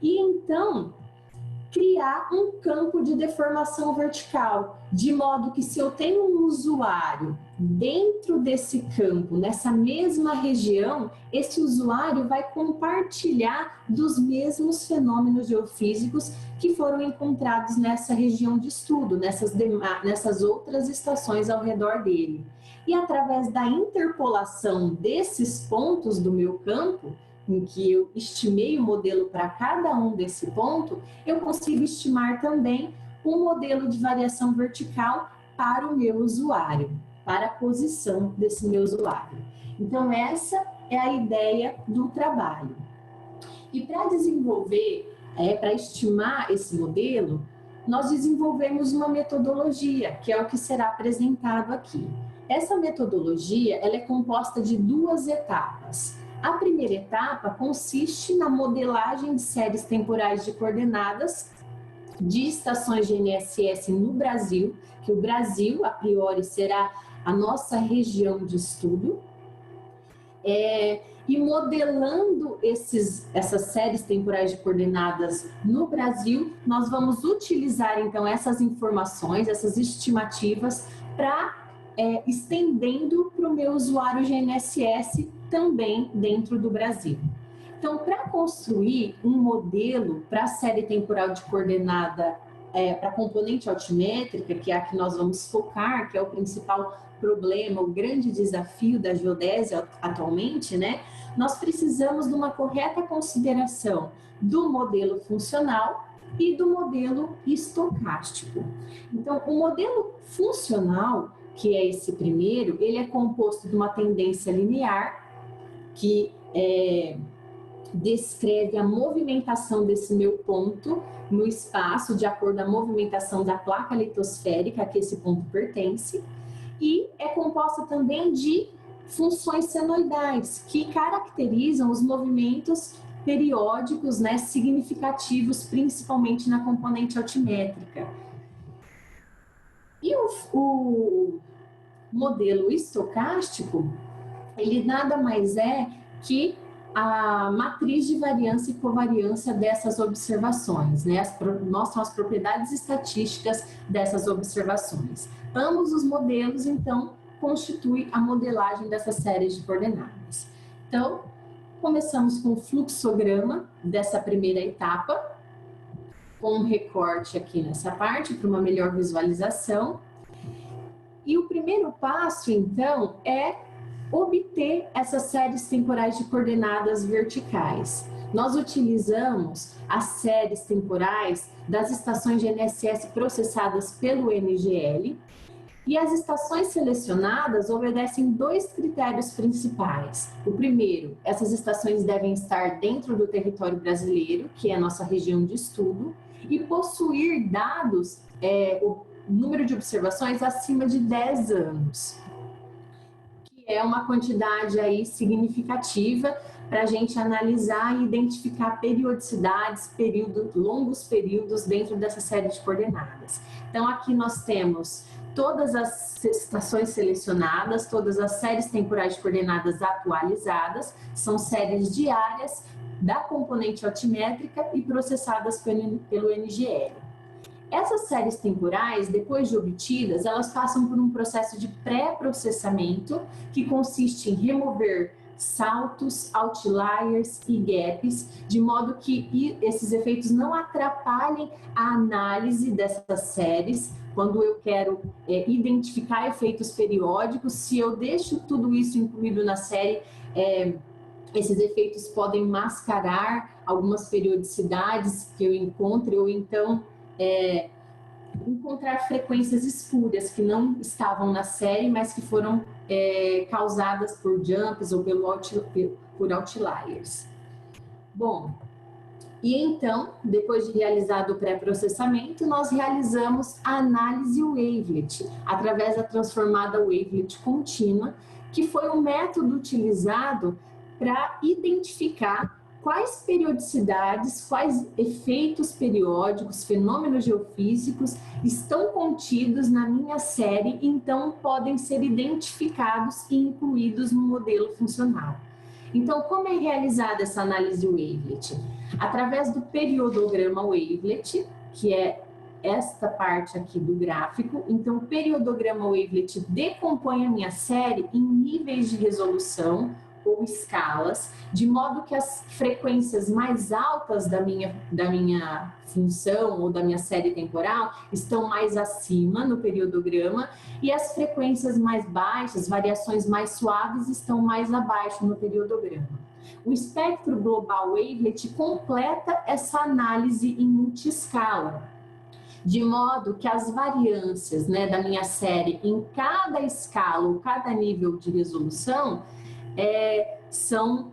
E então criar um campo de deformação vertical, de modo que se eu tenho um usuário dentro desse campo, nessa mesma região, esse usuário vai compartilhar dos mesmos fenômenos geofísicos que foram encontrados nessa região de estudo, nessas outras estações ao redor dele. E através da interpolação desses pontos do meu campo, em que eu estimei o modelo para cada um desse ponto, eu consigo estimar também um modelo de variação vertical para o meu usuário, para a posição desse meu usuário. Então, essa é a ideia do trabalho. E para desenvolver, para estimar esse modelo, nós desenvolvemos uma metodologia, que é o que será apresentado aqui. Essa metodologia, ela é composta de 2 etapas. A primeira etapa consiste na modelagem de séries temporais de coordenadas de estações GNSS no Brasil, que o Brasil, a priori, será a nossa região de estudo. E modelando essas séries temporais de coordenadas no Brasil, nós vamos utilizar, então, essas informações, essas estimativas, para estendendo para o meu usuário GNSS também dentro do Brasil. Então, para construir um modelo para a série temporal de coordenada para a componente altimétrica, que é a que nós vamos focar, que é o principal problema, o grande desafio da geodésia atualmente, né? Nós precisamos de uma correta consideração do modelo funcional e do modelo estocástico. Então, o modelo funcional, que é esse primeiro, ele é composto de uma tendência linear, que descreve a movimentação desse meu ponto no espaço, de acordo com a movimentação da placa litosférica a que esse ponto pertence, e é composta também de funções senoidais, que caracterizam os movimentos periódicos, né, significativos, principalmente na componente altimétrica. E o modelo estocástico, ele nada mais é que a matriz de variância e covariância dessas observações, né? Mostram as propriedades estatísticas dessas observações. Ambos os modelos, então, constituem a modelagem dessas séries de coordenadas. Então, começamos com o fluxograma dessa primeira etapa, com um recorte aqui nessa parte, para uma melhor visualização. E o primeiro passo, então, é obter essas séries temporais de coordenadas verticais. Nós utilizamos as séries temporais das estações GNSS processadas pelo NGL, e as estações selecionadas obedecem 2 critérios principais. O primeiro, essas estações devem estar dentro do território brasileiro, que é a nossa região de estudo, e possuir dados, o número de observações acima de 10 anos. É uma quantidade aí significativa para a gente analisar e identificar periodicidades, longos períodos dentro dessa série de coordenadas. Então, aqui nós temos todas as estações selecionadas, todas as séries temporais de coordenadas atualizadas, são séries diárias da componente altimétrica e processadas pelo NGL. Essas séries temporais, depois de obtidas, elas passam por um processo de pré-processamento que consiste em remover saltos, outliers e gaps, de modo que esses efeitos não atrapalhem a análise dessas séries. Quando eu quero identificar efeitos periódicos, se eu deixo tudo isso incluído na série, esses efeitos podem mascarar algumas periodicidades que eu encontre, ou então encontrar frequências espúrias que não estavam na série, mas que foram causadas por jumps ou por outliers. Bom, e então, depois de realizado o pré-processamento, nós realizamos a análise wavelet, através da transformada wavelet contínua, que foi um método utilizado para identificar quais periodicidades, quais efeitos periódicos, fenômenos geofísicos estão contidos na minha série e então podem ser identificados e incluídos no modelo funcional. Então, como é realizada essa análise wavelet? Através do periodograma wavelet, que é esta parte aqui do gráfico. Então, o periodograma wavelet decompõe a minha série em níveis de resolução ou escalas, de modo que as frequências mais altas da minha função ou da minha série temporal estão mais acima no periodograma e as frequências mais baixas, variações mais suaves, estão mais abaixo no periodograma. O espectro global wavelet completa essa análise em multiescala, de modo que as variâncias, né, da minha série em cada escala ou cada nível de resolução são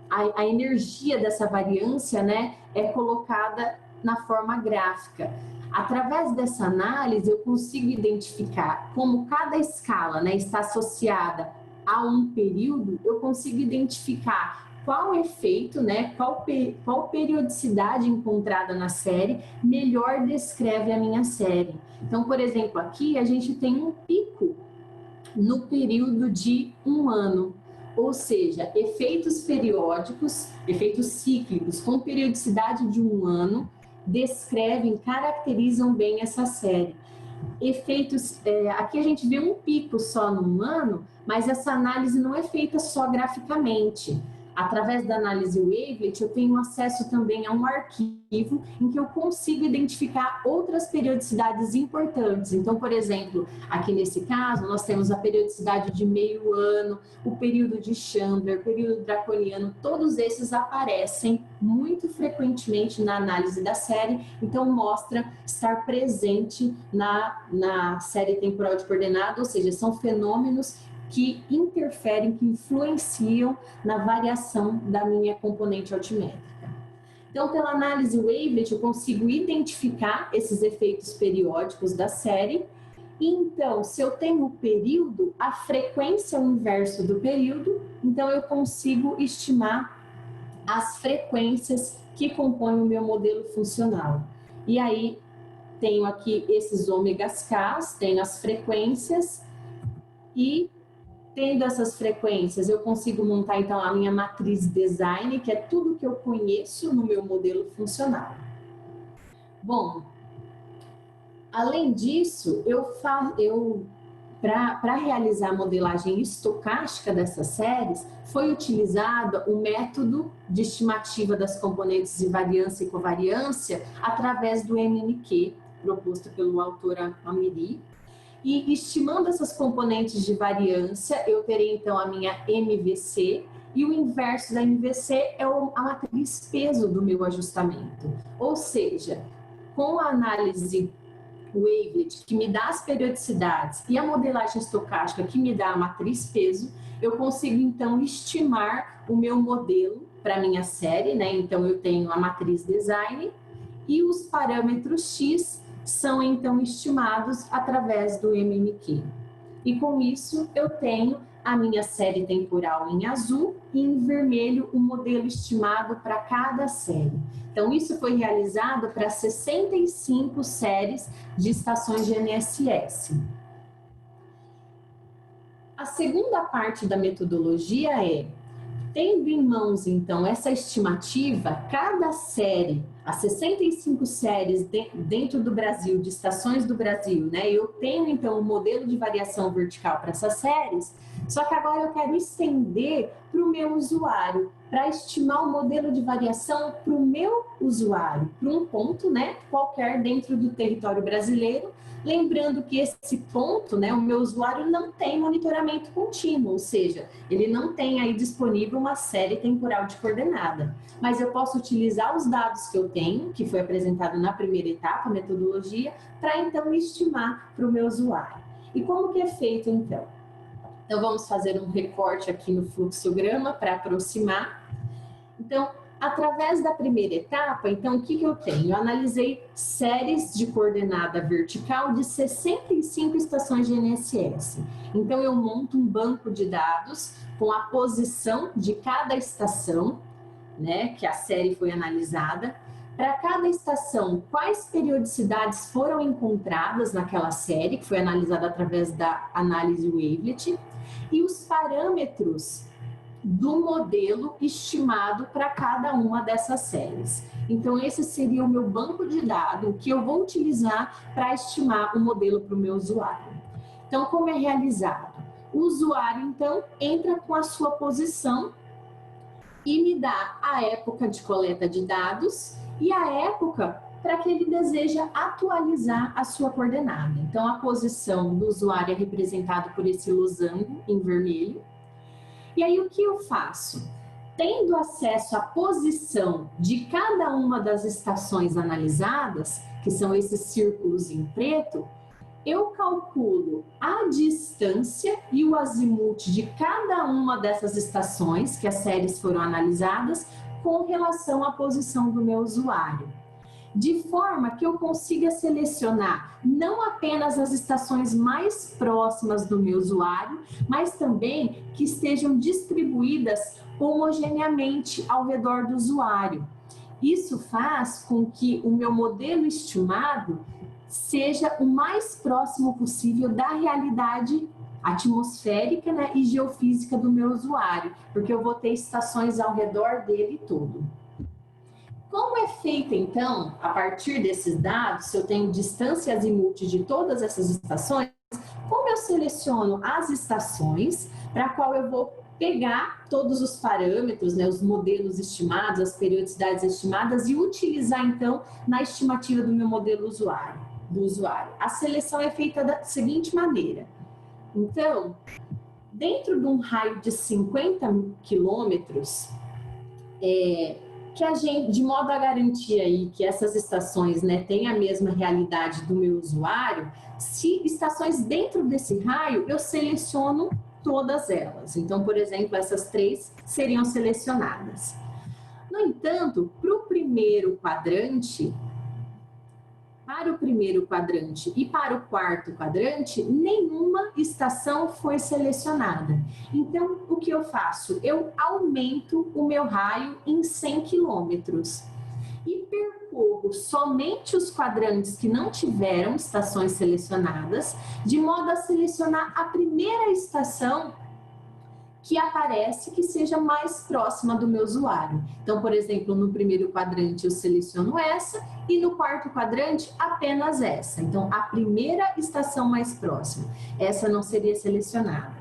a energia dessa variância, né, é colocada na forma gráfica. Através dessa análise, eu consigo identificar como cada escala, né, está associada a um período, eu consigo identificar qual efeito, né, qual periodicidade encontrada na série melhor descreve a minha série. Então, por exemplo, aqui a gente tem um pico no período de 1 ano. Ou seja, efeitos periódicos, efeitos cíclicos com periodicidade de 1 ano descrevem, caracterizam bem essa série. Efeitos, aqui a gente vê um pico só no ano, mas essa análise não é feita só graficamente. Através da análise wavelet, eu tenho acesso também a um arquivo em que eu consigo identificar outras periodicidades importantes. Então, por exemplo, aqui nesse caso, nós temos a periodicidade de meio ano, o período de Chandler, o período draconiano, todos esses aparecem muito frequentemente na análise da série, então mostra estar presente na série temporal de coordenada, ou seja, são fenômenos que interferem, que influenciam na variação da minha componente altimétrica. Então, pela análise wavelet, eu consigo identificar esses efeitos periódicos da série. E então, se eu tenho o período, a frequência é o inverso do período, então eu consigo estimar as frequências que compõem o meu modelo funcional. E aí, tenho aqui esses ômegas K, tenho as frequências e tendo essas frequências, eu consigo montar, então, a minha matriz design, que é tudo que eu conheço no meu modelo funcional. Bom, além disso, para realizar a modelagem estocástica dessas séries, foi utilizado o método de estimativa das componentes de variância e covariância através do MNQ, proposto pelo autor Amiri. E estimando essas componentes de variância, eu terei então a minha MVC, e o inverso da MVC é a matriz peso do meu ajustamento. Ou seja, com a análise wavelet, que me dá as periodicidades, e a modelagem estocástica, que me dá a matriz peso, eu consigo então estimar o meu modelo para a minha série, né? Então eu tenho a matriz design e os parâmetros X são então estimados através do MNQ. E com isso eu tenho a minha série temporal em azul e em vermelho o modelo estimado para cada série. Então isso foi realizado para 65 séries de estações GNSS. A segunda parte da metodologia é, tendo em mãos então essa estimativa, cada série, as 65 séries dentro do Brasil, de estações do Brasil, né? Eu tenho então um modelo de variação vertical para essas séries, só que agora eu quero estender para o meu usuário, para estimar o modelo de variação para o meu usuário, para um ponto, né, qualquer dentro do território brasileiro. Lembrando que esse ponto, né, o meu usuário não tem monitoramento contínuo, ou seja, ele não tem aí disponível uma série temporal de coordenada. Mas eu posso utilizar os dados que eu tenho, que foi apresentado na primeira etapa, a metodologia, para então estimar para o meu usuário. E como que é feito então? Então vamos fazer um recorte aqui no fluxograma para aproximar. Então, através da primeira etapa, então o que eu tenho? Eu analisei séries de coordenada vertical de 65 estações de GNSS. Então eu monto um banco de dados com a posição de cada estação, né, que a série foi analisada. Para cada estação, quais periodicidades foram encontradas naquela série, que foi analisada através da análise wavelet, e os parâmetros do modelo estimado para cada uma dessas séries. Então, esse seria o meu banco de dados que eu vou utilizar para estimar o modelo para o meu usuário. Então, como é realizado? O usuário, então, entra com a sua posição e me dá a época de coleta de dados e a época para que ele deseja atualizar a sua coordenada. Então, a posição do usuário é representada por esse losango em vermelho. E aí, o que eu faço? Tendo acesso à posição de cada uma das estações analisadas, que são esses círculos em preto, eu calculo a distância e o azimuth de cada uma dessas estações, que as séries foram analisadas, com relação à posição do meu usuário. De forma que eu consiga selecionar não apenas as estações mais próximas do meu usuário, mas também que estejam distribuídas homogeneamente ao redor do usuário. Isso faz com que o meu modelo estimado seja o mais próximo possível da realidade atmosférica, né, e geofísica do meu usuário, porque eu vou ter estações ao redor dele todo. Como é feita, então, a partir desses dados, se eu tenho distância azimuth de todas essas estações, como eu seleciono as estações para a qual eu vou pegar todos os parâmetros, né, os modelos estimados, as periodicidades estimadas e utilizar, então, na estimativa do meu modelo do usuário. A seleção é feita da seguinte maneira. Então, dentro de um raio de 50 quilômetros, que a gente, de modo a garantir aí que essas estações, né, tenham a mesma realidade do meu usuário, se estações dentro desse raio, eu seleciono todas elas. Então, por exemplo, essas 3 seriam selecionadas. No entanto, para o primeiro quadrante e para o quarto quadrante, nenhuma estação foi selecionada. Então, o que eu faço? Eu aumento o meu raio em 100 quilômetros e percorro somente os quadrantes que não tiveram estações selecionadas, de modo a selecionar a primeira estação que aparece que seja mais próxima do meu usuário. Então, por exemplo, no primeiro quadrante eu seleciono essa e no quarto quadrante apenas essa. Então, a primeira estação mais próxima, essa não seria selecionada.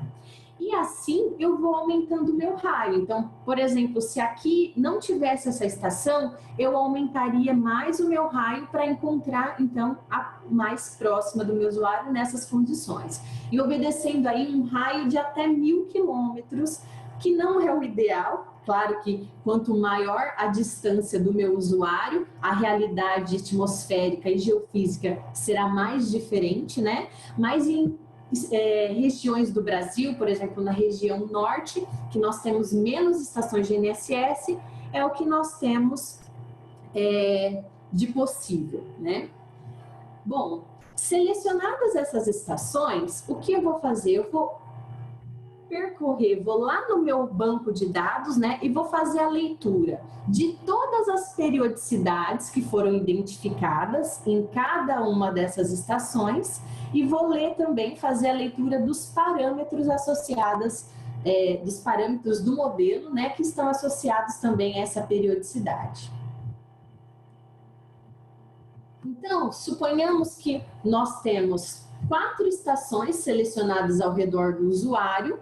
E assim eu vou aumentando o meu raio. Então, por exemplo, se aqui não tivesse essa estação, eu aumentaria mais o meu raio para encontrar, então, a mais próxima do meu usuário nessas condições. E obedecendo aí um raio de até 1000 quilômetros, que não é o ideal. Claro que quanto maior a distância do meu usuário, a realidade atmosférica e geofísica será mais diferente, né? Mas em regiões do Brasil, por exemplo, na região norte, que nós temos menos estações de GNSS, é o que nós temos de possível, né? Bom, selecionadas essas estações, o que eu vou fazer? Eu vou percorrer, vou lá no meu banco de dados, né, e vou fazer a leitura de todas as periodicidades que foram identificadas em cada uma dessas estações e vou ler também, fazer a leitura dos parâmetros associados, dos parâmetros do modelo, né, que estão associados também a essa periodicidade. Então, suponhamos que nós temos 4 estações selecionadas ao redor do usuário,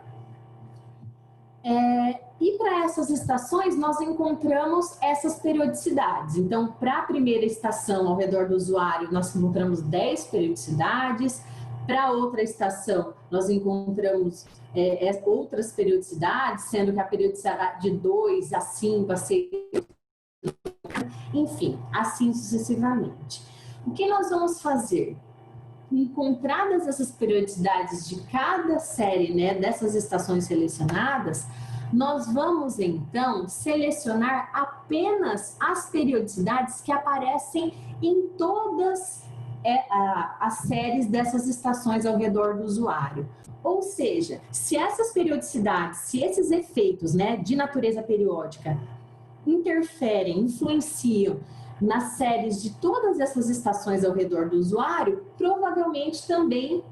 e para essas estações nós encontramos essas periodicidades. Então, para a primeira estação ao redor do usuário, nós encontramos 10 periodicidades. Para a outra estação, nós encontramos outras periodicidades, sendo que a periodicidade de 2 a 5 a 6 enfim, assim sucessivamente. O que nós vamos fazer? Encontradas essas periodicidades de cada série, né, dessas estações selecionadas, nós vamos então selecionar apenas as periodicidades que aparecem em todas as séries dessas estações ao redor do usuário. Ou seja, se essas periodicidades, se esses efeitos, né, de natureza periódica interferem, influenciam nas séries de todas essas estações ao redor do usuário, provavelmente também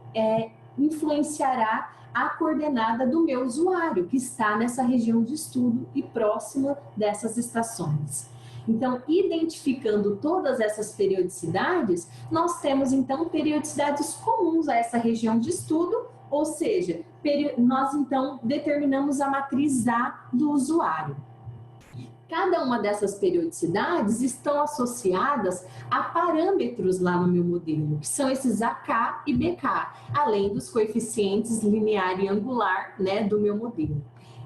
influenciará a coordenada do meu usuário, que está nessa região de estudo e próxima dessas estações. Então, identificando todas essas periodicidades, nós temos então periodicidades comuns a essa região de estudo, ou seja, nós então determinamos a matriz A do usuário. Cada uma dessas periodicidades estão associadas a parâmetros lá no meu modelo, que são esses AK e BK, além dos coeficientes linear e angular, né, do meu modelo.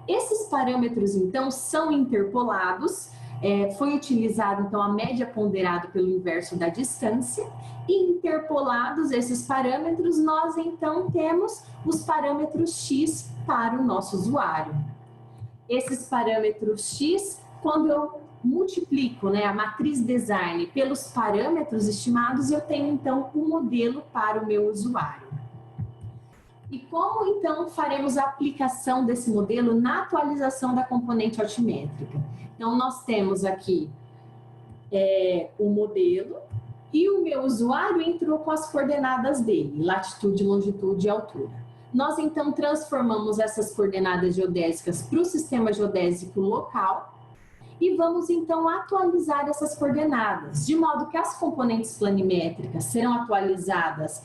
Esses parâmetros, então, são interpolados, foi utilizado, então, a média ponderada pelo inverso da distância, e interpolados esses parâmetros, nós, então, temos os parâmetros X para o nosso usuário. Esses parâmetros X, quando eu multiplico, né, a matriz design pelos parâmetros estimados, eu tenho então um modelo para o meu usuário. E como então faremos a aplicação desse modelo na atualização da componente altimétrica? Então nós temos aqui o modelo e o meu usuário entrou com as coordenadas dele, latitude, longitude e altura. Nós então transformamos essas coordenadas geodésicas para o sistema geodésico local e vamos então atualizar essas coordenadas, de modo que as componentes planimétricas serão atualizadas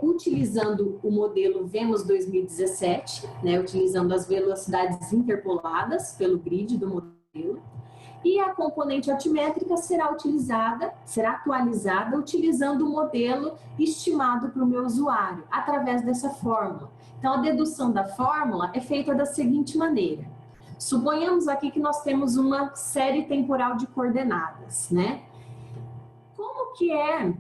utilizando o modelo VEMOS 2017, né, utilizando as velocidades interpoladas pelo grid do modelo, e a componente altimétrica será atualizada utilizando o modelo estimado para o meu usuário, através dessa fórmula. Então, a dedução da fórmula é feita da seguinte maneira. Suponhamos aqui que nós temos uma série temporal de coordenadas, né? Como que é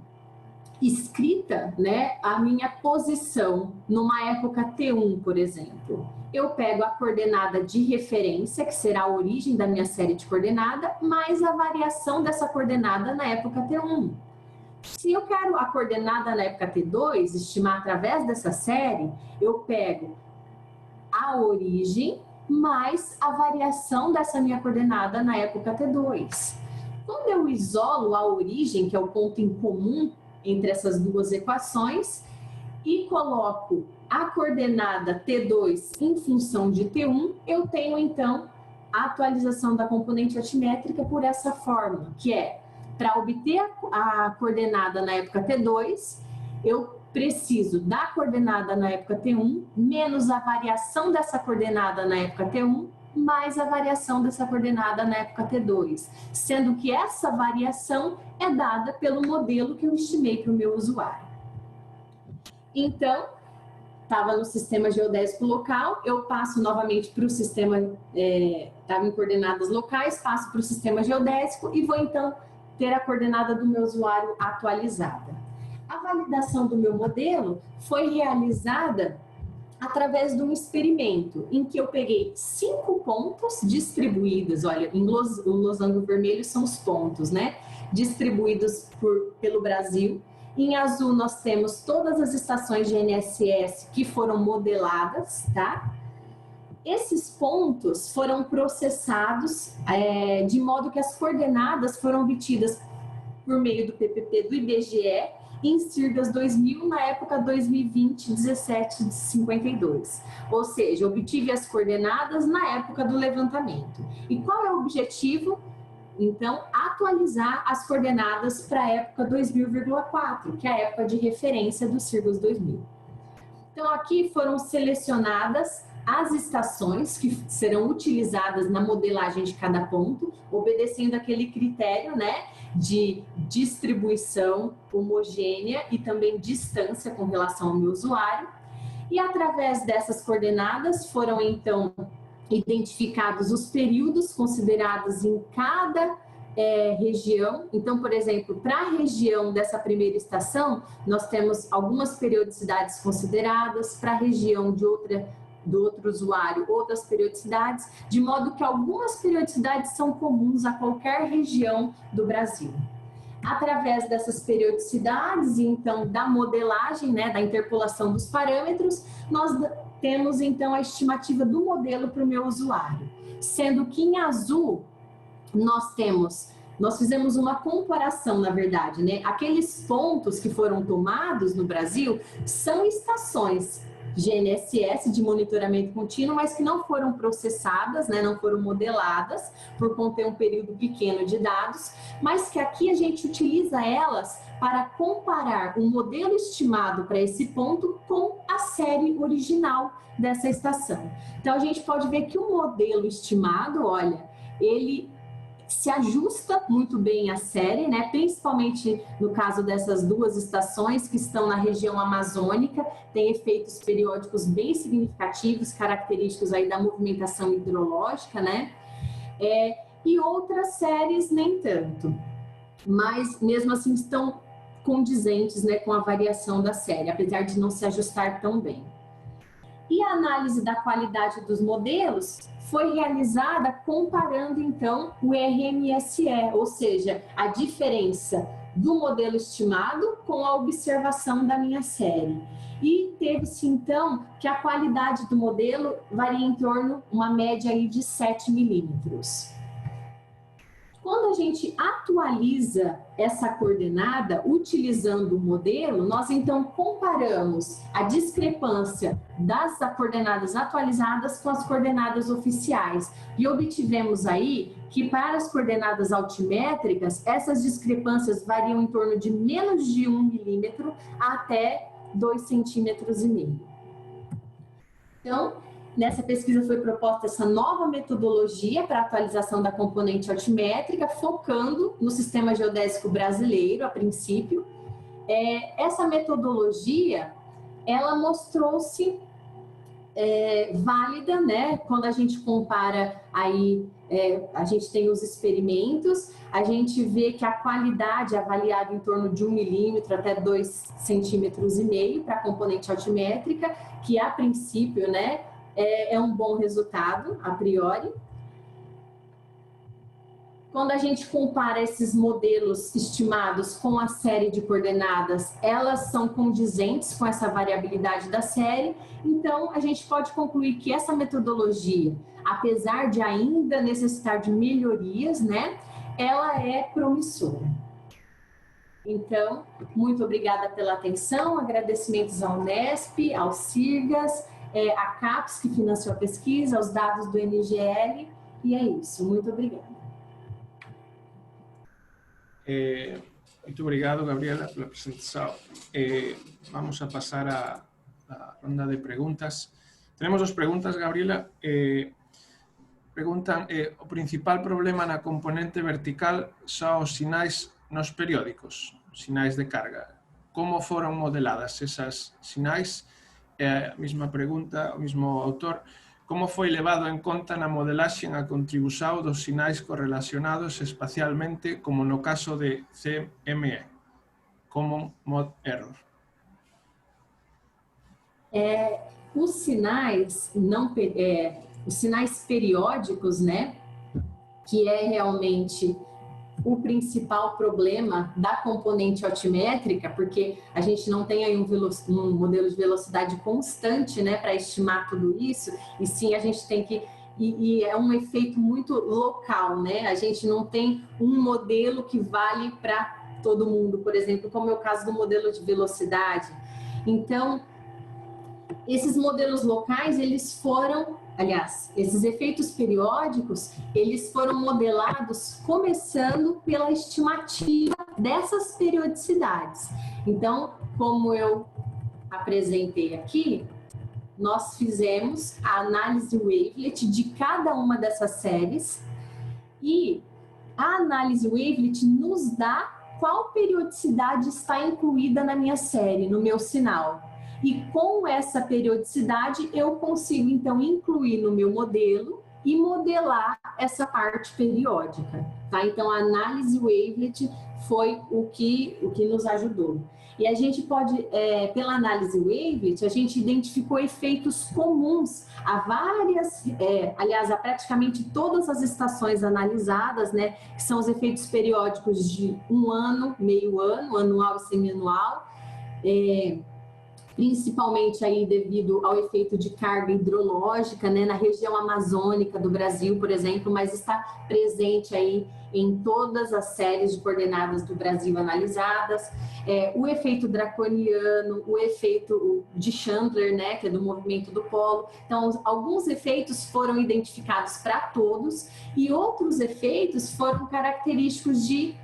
escrita, né, a minha posição numa época T1, por exemplo? Eu pego a coordenada de referência, que será a origem da minha série de coordenada, mais a variação dessa coordenada na época T1. Se eu quero a coordenada na época T2, estimar através dessa série, eu pego a origem mais a variação dessa minha coordenada na época T2. Quando eu isolo a origem, que é o ponto em comum entre essas duas equações, e coloco a coordenada T2 em função de T1, eu tenho então a atualização da componente altimétrica por essa fórmula, que é, para obter a coordenada na época T2, eu preciso da coordenada na época T1, menos a variação dessa coordenada na época T1, mais a variação dessa coordenada na época T2, sendo que essa variação é dada pelo modelo que eu estimei para o meu usuário. Então, estava no sistema geodésico local, eu passo novamente para o sistema, estava em coordenadas locais, passo para o sistema geodésico e vou então ter a coordenada do meu usuário atualizada. A validação do meu modelo foi realizada através de um experimento em que eu peguei 5 pontos distribuídos, olha, em losango vermelho são os pontos, né? Distribuídos pelo Brasil. Em azul nós temos todas as estações de GNSS que foram modeladas, tá? Esses pontos foram processados de modo que as coordenadas foram obtidas por meio do PPP do IBGE em CIRGAS 2000, na época 2020-1752. Ou seja, obtive as coordenadas na época do levantamento. E qual é o objetivo? Então, atualizar as coordenadas para a época 2000,4, que é a época de referência do CIRGAS 2000. Então, aqui foram selecionadas as estações que serão utilizadas na modelagem de cada ponto, obedecendo aquele critério, né, de distribuição homogênea e também distância com relação ao meu usuário. E através dessas coordenadas foram então identificados os períodos considerados em cada região. Então, por exemplo, para a região dessa primeira estação, nós temos algumas periodicidades consideradas, para a região do outro usuário, outras periodicidades, de modo que algumas periodicidades são comuns a qualquer região do Brasil. Através dessas periodicidades, então, da modelagem, né, da interpolação dos parâmetros, nós temos, então, a estimativa do modelo para o meu usuário. Sendo que em azul, nós fizemos uma comparação, na verdade, né? Aqueles pontos que foram tomados no Brasil são estações GNSS de monitoramento contínuo, mas que não foram processadas, né, não foram modeladas por conter um período pequeno de dados, mas que aqui a gente utiliza elas para comparar o modelo estimado para esse ponto com a série original dessa estação. Então a gente pode ver que o modelo estimado, olha, ele se ajusta muito bem à série, né? Principalmente no caso dessas duas estações que estão na região amazônica, tem efeitos periódicos bem significativos, característicos aí da movimentação hidrológica, né? E outras séries nem tanto, mas mesmo assim estão condizentes, né, com a variação da série, apesar de não se ajustar tão bem. E a análise da qualidade dos modelos foi realizada comparando, então, o RMSE, ou seja, a diferença do modelo estimado com a observação da minha série. E teve-se, então, que a qualidade do modelo varia em torno, uma média aí de 7 milímetros. Quando a gente atualiza essa coordenada utilizando o modelo, nós então comparamos a discrepância das coordenadas atualizadas com as coordenadas oficiais e obtivemos aí que para as coordenadas altimétricas, essas discrepâncias variam em torno de menos de 1 milímetro até 2,5 centímetros. Então, nessa pesquisa foi proposta essa nova metodologia para a atualização da componente altimétrica, focando no sistema geodésico brasileiro, a princípio. Essa metodologia, ela mostrou-se válida, né? Quando a gente compara aí, a gente tem os experimentos, a gente vê que a qualidade é avaliada em torno de 1 milímetro até 2,5 centímetros para a componente altimétrica, que a princípio, né, é um bom resultado, a priori. Quando a gente compara esses modelos estimados com a série de coordenadas, elas são condizentes com essa variabilidade da série, então a gente pode concluir que essa metodologia, apesar de ainda necessitar de melhorias, né, ela é promissora. Então, muito obrigada pela atenção, agradecimentos à Unesp, ao CIRGAS, a CAPES, que financiou a pesquisa, aos dados do NGL, e é isso. Muito obrigada. Muito obrigado, Gabriela, pela apresentação. Vamos a passar a ronda de perguntas. Temos 2 perguntas, Gabriela. Preguntan, o principal problema na componente vertical son os sinais nos periódicos, sinais de carga. Como foron modeladas esas sinais? A mesma pregunta, o mesmo autor. Como foi levado en conta na modelaxe a contribución dos sinais correlacionados espacialmente, como no caso de CME, Common Mode Error? Os sinais periódicos, né, que é realmente o principal problema da componente altimétrica, porque a gente não tem aí um modelo de velocidade constante, né, para estimar tudo isso, e sim a gente tem que, e é um efeito muito local, né, a gente não tem um modelo que vale para todo mundo, por exemplo, como é o caso do modelo de velocidade. Então, esses modelos locais, esses efeitos periódicos, eles foram modelados começando pela estimativa dessas periodicidades. Então, como eu apresentei aqui, nós fizemos a análise wavelet de cada uma dessas séries e a análise wavelet nos dá qual periodicidade está incluída na minha série, no meu sinal. E com essa periodicidade, eu consigo, então, incluir no meu modelo e modelar essa parte periódica, tá? Então, a análise wavelet foi o que nos ajudou. E a gente pode, pela análise wavelet, a gente identificou efeitos comuns a várias, aliás, a praticamente todas as estações analisadas, né? Que são os efeitos periódicos de 1 ano, meio ano, anual e semianual, principalmente aí devido ao efeito de carga hidrológica, né, na região amazônica do Brasil, por exemplo, mas está presente aí em todas as séries de coordenadas do Brasil analisadas, o efeito draconiano, o efeito de Chandler, né, que é do movimento do polo. Então, alguns efeitos foram identificados para todos e outros efeitos foram característicos de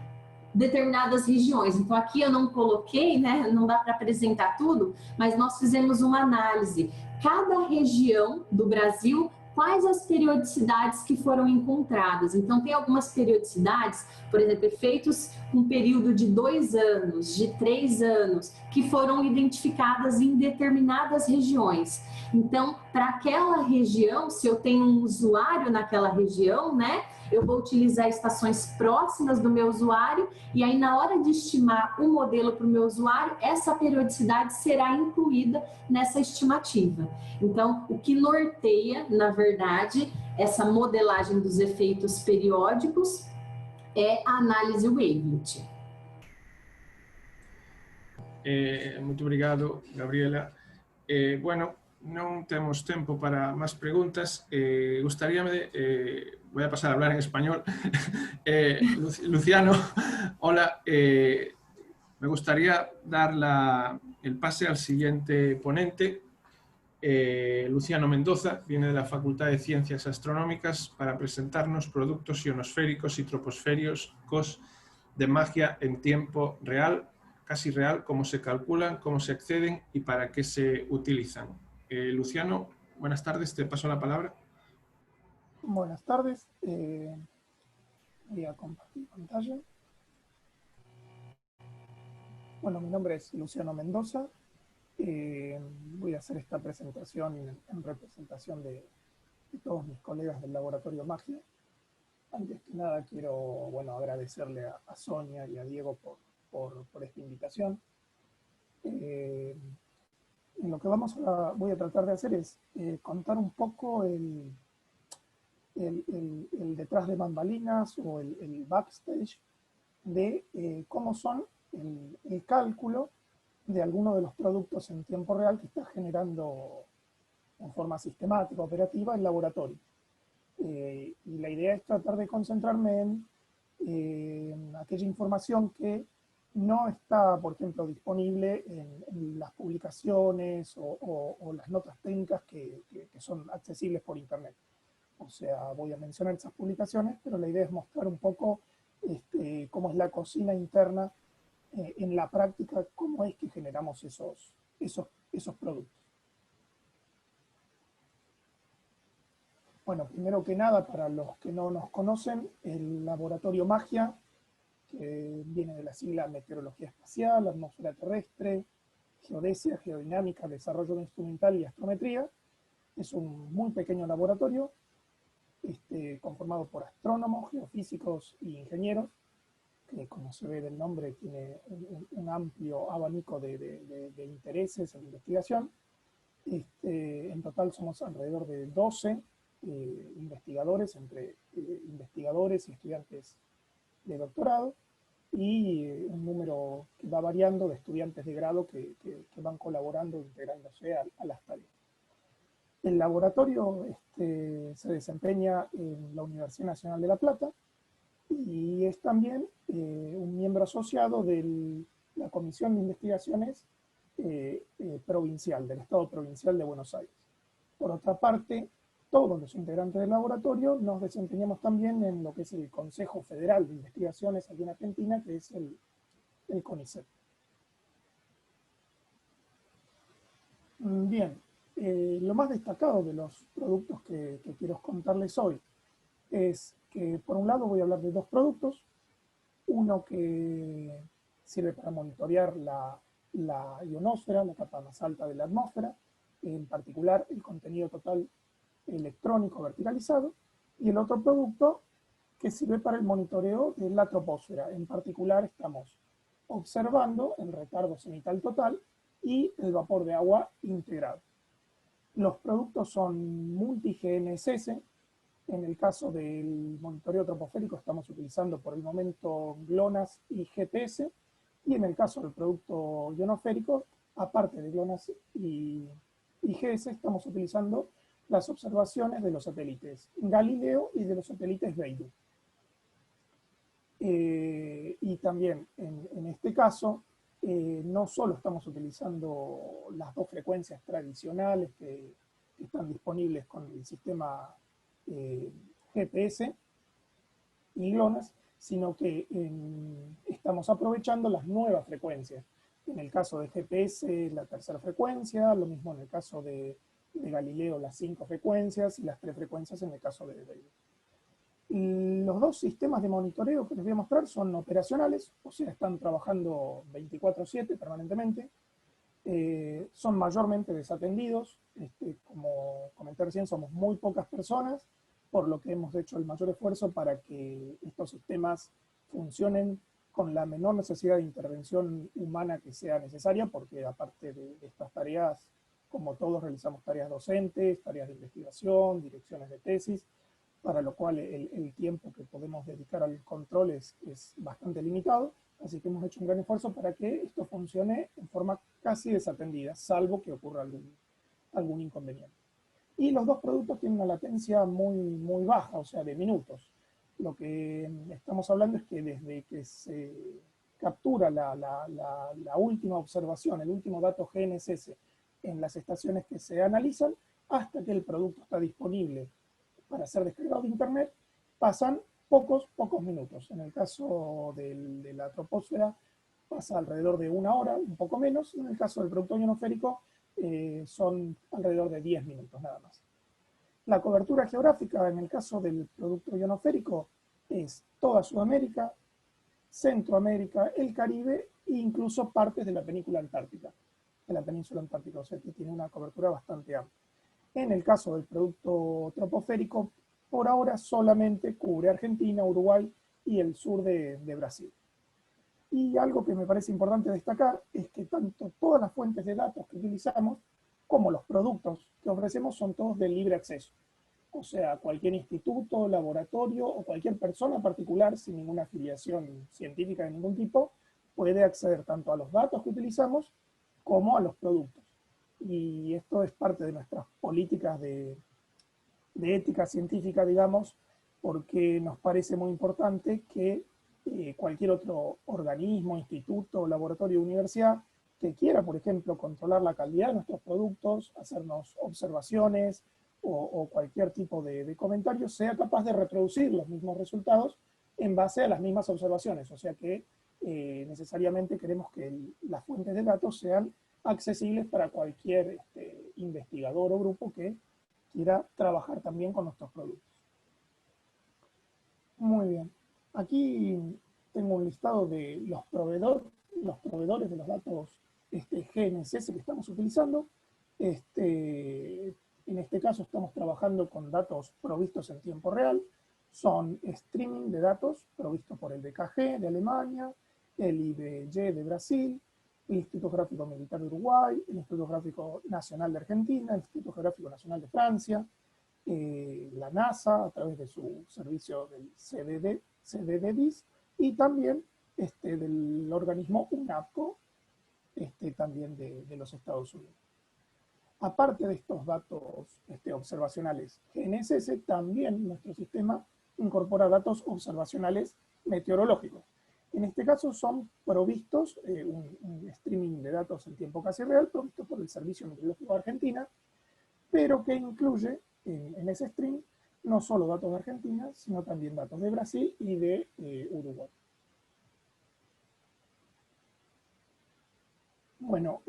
determinadas regiões. Então, aqui eu não coloquei, né, não dá para apresentar tudo, mas nós fizemos uma análise. Cada região do Brasil, quais as periodicidades que foram encontradas. Então, tem algumas periodicidades, por exemplo, efeitos com um período de 2 anos, de 3 anos, que foram identificadas em determinadas regiões. Então, para aquela região, se eu tenho um usuário naquela região, né, eu vou utilizar estações próximas do meu usuário e aí na hora de estimar o modelo para o meu usuário, essa periodicidade será incluída nessa estimativa. Então, o que norteia, na verdade, essa modelagem dos efeitos periódicos é a análise wavelet. Muito obrigado, Gabriela. Bueno, non temos tempo para máis preguntas. Gustaríame, voy a pasar a hablar en español. Luciano, hola. Me gustaría dar el pase al siguiente ponente. Luciano Mendoza viene de la Facultad de Ciencias Astronómicas para presentarnos productos ionosféricos y troposféricos de magia en tiempo real, casi real, cómo se calculan, cómo se acceden y para qué se utilizan. Luciano, buenas tardes, te paso la palabra. Buenas tardes, voy a compartir pantalla. Bueno, mi nombre es Luciano Mendoza. Voy a hacer esta presentación en representación de todos mis colegas del Laboratorio Magia. Antes que nada quiero, agradecerle a Sonia y a Diego por esta invitación. Lo que voy a tratar de hacer es contar un poco el detrás de bambalinas o el backstage de cómo son el cálculo de algunos de los productos en tiempo real que está generando en forma sistemática, operativa, el laboratorio. Y la idea es tratar de concentrarme en aquella información que no está, por ejemplo, disponible en las publicaciones o las notas técnicas que son accesibles por Internet. O sea, voy a mencionar esas publicaciones, pero la idea es mostrar un poco cómo es la cocina interna en la práctica, cómo es que generamos esos productos. Bueno, primero que nada, para los que no nos conocen, el Laboratorio Magia, que viene de la sigla Meteorología Espacial, Atmósfera Terrestre, Geodesia, Geodinámica, Desarrollo de Instrumental y Astrometría, es un muy pequeño laboratorio conformado por astrónomos, geofísicos e ingenieros, que como se ve del nombre tiene un amplio abanico de intereses en investigación. En total somos alrededor de 12 investigadores, entre investigadores y estudiantes de doctorado, y un número que va variando de estudiantes de grado que van colaborando, integrándose a las tareas. El laboratorio se desempeña en la Universidad Nacional de La Plata y es también un miembro asociado de la Comisión de Investigaciones Provincial, del Estado Provincial de Buenos Aires. Por otra parte, todos los integrantes del laboratorio nos desempeñamos también en lo que es el Consejo Federal de Investigaciones aquí en Argentina, que es el CONICET. Bien, lo más destacado de los productos que quiero contarles hoy es que, por un lado, voy a hablar de 2 productos. Uno que sirve para monitorear la ionosfera, la capa más alta de la atmósfera, en particular el contenido total electrónico verticalizado, y el otro producto que sirve para el monitoreo de la troposfera. En particular estamos observando el retardo cenital total y el vapor de agua integrado. Los productos son multi-GNSS. En el caso del monitoreo troposférico estamos utilizando por el momento GLONASS y GPS, y en el caso del producto ionosférico, aparte de GLONASS y GS, estamos utilizando las observaciones de los satélites Galileo y de los satélites Beidou. Y también en este caso, no solo estamos utilizando las dos frecuencias tradicionales que están disponibles con el sistema GPS y GLONASS, sino que estamos aprovechando las nuevas frecuencias. En el caso de GPS, la tercera frecuencia, lo mismo en el caso de Galileo, las 5 frecuencias, y las 3 frecuencias en el caso de Beidou. Los dos sistemas de monitoreo que les voy a mostrar son operacionales, o sea, están trabajando 24/7 permanentemente. Son mayormente desatendidos. Como comenté recién, somos muy pocas personas, por lo que hemos hecho el mayor esfuerzo para que estos sistemas funcionen con la menor necesidad de intervención humana que sea necesaria, porque aparte de estas tareas, como todos realizamos tareas docentes, tareas de investigación, direcciones de tesis, para lo cual el tiempo que podemos dedicar al control es bastante limitado, así que hemos hecho un gran esfuerzo para que esto funcione en forma casi desatendida, salvo que ocurra algún inconveniente. Y los dos productos tienen una latencia muy baja, o sea, de minutos. Lo que estamos hablando es que desde que se captura la última observación, el último dato GNSS en las estaciones que se analizan, hasta que el producto está disponible para ser descargado de internet, pasan pocos minutos. En el caso de la troposfera pasa alrededor de 1 hora, un poco menos. En el caso del producto ionosférico son alrededor de 10 minutos nada más. La cobertura geográfica en el caso del producto ionosférico es toda Sudamérica, Centroamérica, el Caribe e incluso partes de la península antártica. O sea que tiene una cobertura bastante amplia. En el caso del producto troposférico, por ahora solamente cubre Argentina, Uruguay y el sur de Brasil. Y algo que me parece importante destacar es que tanto todas las fuentes de datos que utilizamos como los productos que ofrecemos son todos de libre acceso. O sea, cualquier instituto, laboratorio o cualquier persona particular sin ninguna afiliación científica de ningún tipo puede acceder tanto a los datos que utilizamos como a los productos. Y esto es parte de nuestras políticas de ética científica, digamos, porque nos parece muy importante que cualquier otro organismo, instituto, laboratorio, universidad que quiera, por ejemplo, controlar la calidad de nuestros productos, hacernos observaciones o cualquier tipo de comentario, sea capaz de reproducir los mismos resultados en base a las mismas observaciones. O sea que necesariamente queremos que las fuentes de datos sean accesibles para cualquier investigador o grupo que quiera trabajar también con nuestros productos. Muy bien. Aquí tengo un listado de los proveedores de los datos GNSS que estamos utilizando. En este caso estamos trabajando con datos provistos en tiempo real. Son streaming de datos provistos por el BKG de Alemania, el IBY de Brasil, el Instituto Geográfico Militar de Uruguay, el Instituto Geográfico Nacional de Argentina, el Instituto Geográfico Nacional de Francia, la NASA a través de su servicio del CDDIS, y también del organismo UNAPCO, también de los Estados Unidos. Aparte de estos datos observacionales GNSS, también nuestro sistema incorpora datos observacionales meteorológicos. En este caso son provistos, un streaming de datos en tiempo casi real, provisto por el Servicio Meteorológico de Argentina, pero que incluye en ese stream no solo datos de Argentina, sino también datos de Brasil y de Uruguay. Bueno,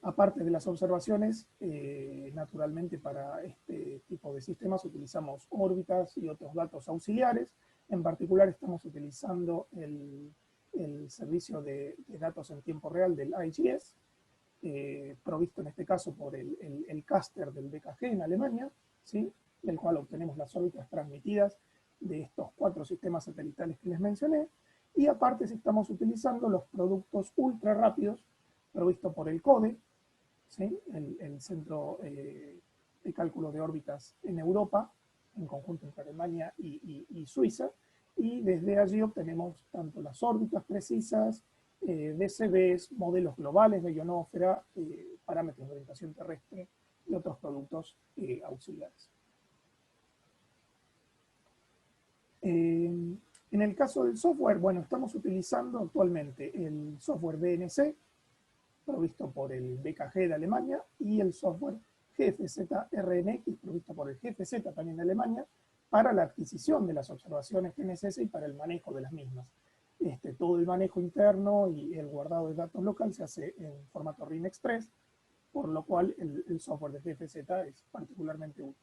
aparte de las observaciones, naturalmente para este tipo de sistemas utilizamos órbitas y otros datos auxiliares. En particular estamos utilizando el servicio de datos en tiempo real del IGS, provisto en este caso por el CASTER del BKG en Alemania, ¿sí? del cual obtenemos las órbitas transmitidas de estos 4 sistemas satelitales que les mencioné, y aparte estamos utilizando los productos ultra rápidos provistos por el CODE, ¿sí? el Centro de Cálculo de Órbitas en Europa, en conjunto entre Alemania y Suiza, y desde allí obtenemos tanto las órbitas precisas, DCBs, modelos globales de ionosfera, parámetros de orientación terrestre y otros productos auxiliares. En el caso del software, bueno, estamos utilizando actualmente el software BNC, provisto por el BKG de Alemania, y el software GFZ-RNX, provisto por el GFZ también de Alemania, para la adquisición de las observaciones GNSS y para el manejo de las mismas. Todo el manejo interno y el guardado de datos local se hace en formato RIN Express, por lo cual el software de GFZ es particularmente útil.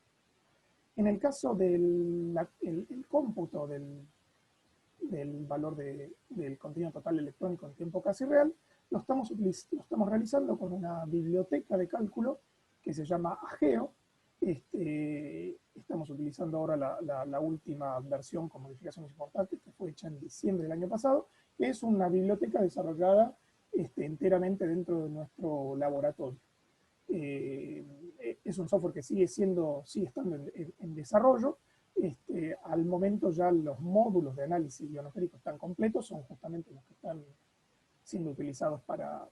En el caso del cómputo del valor del contenido total electrónico en tiempo casi real, lo estamos realizando con una biblioteca de cálculo que se llama Ageo. Estamos utilizando ahora la última versión con modificaciones importantes, que fue hecha en diciembre del año pasado, que es una biblioteca desarrollada enteramente dentro de nuestro laboratorio. Es un software que sigue estando en desarrollo. Al momento ya los módulos de análisis ionosférico están completos, son justamente los que están siendo utilizados para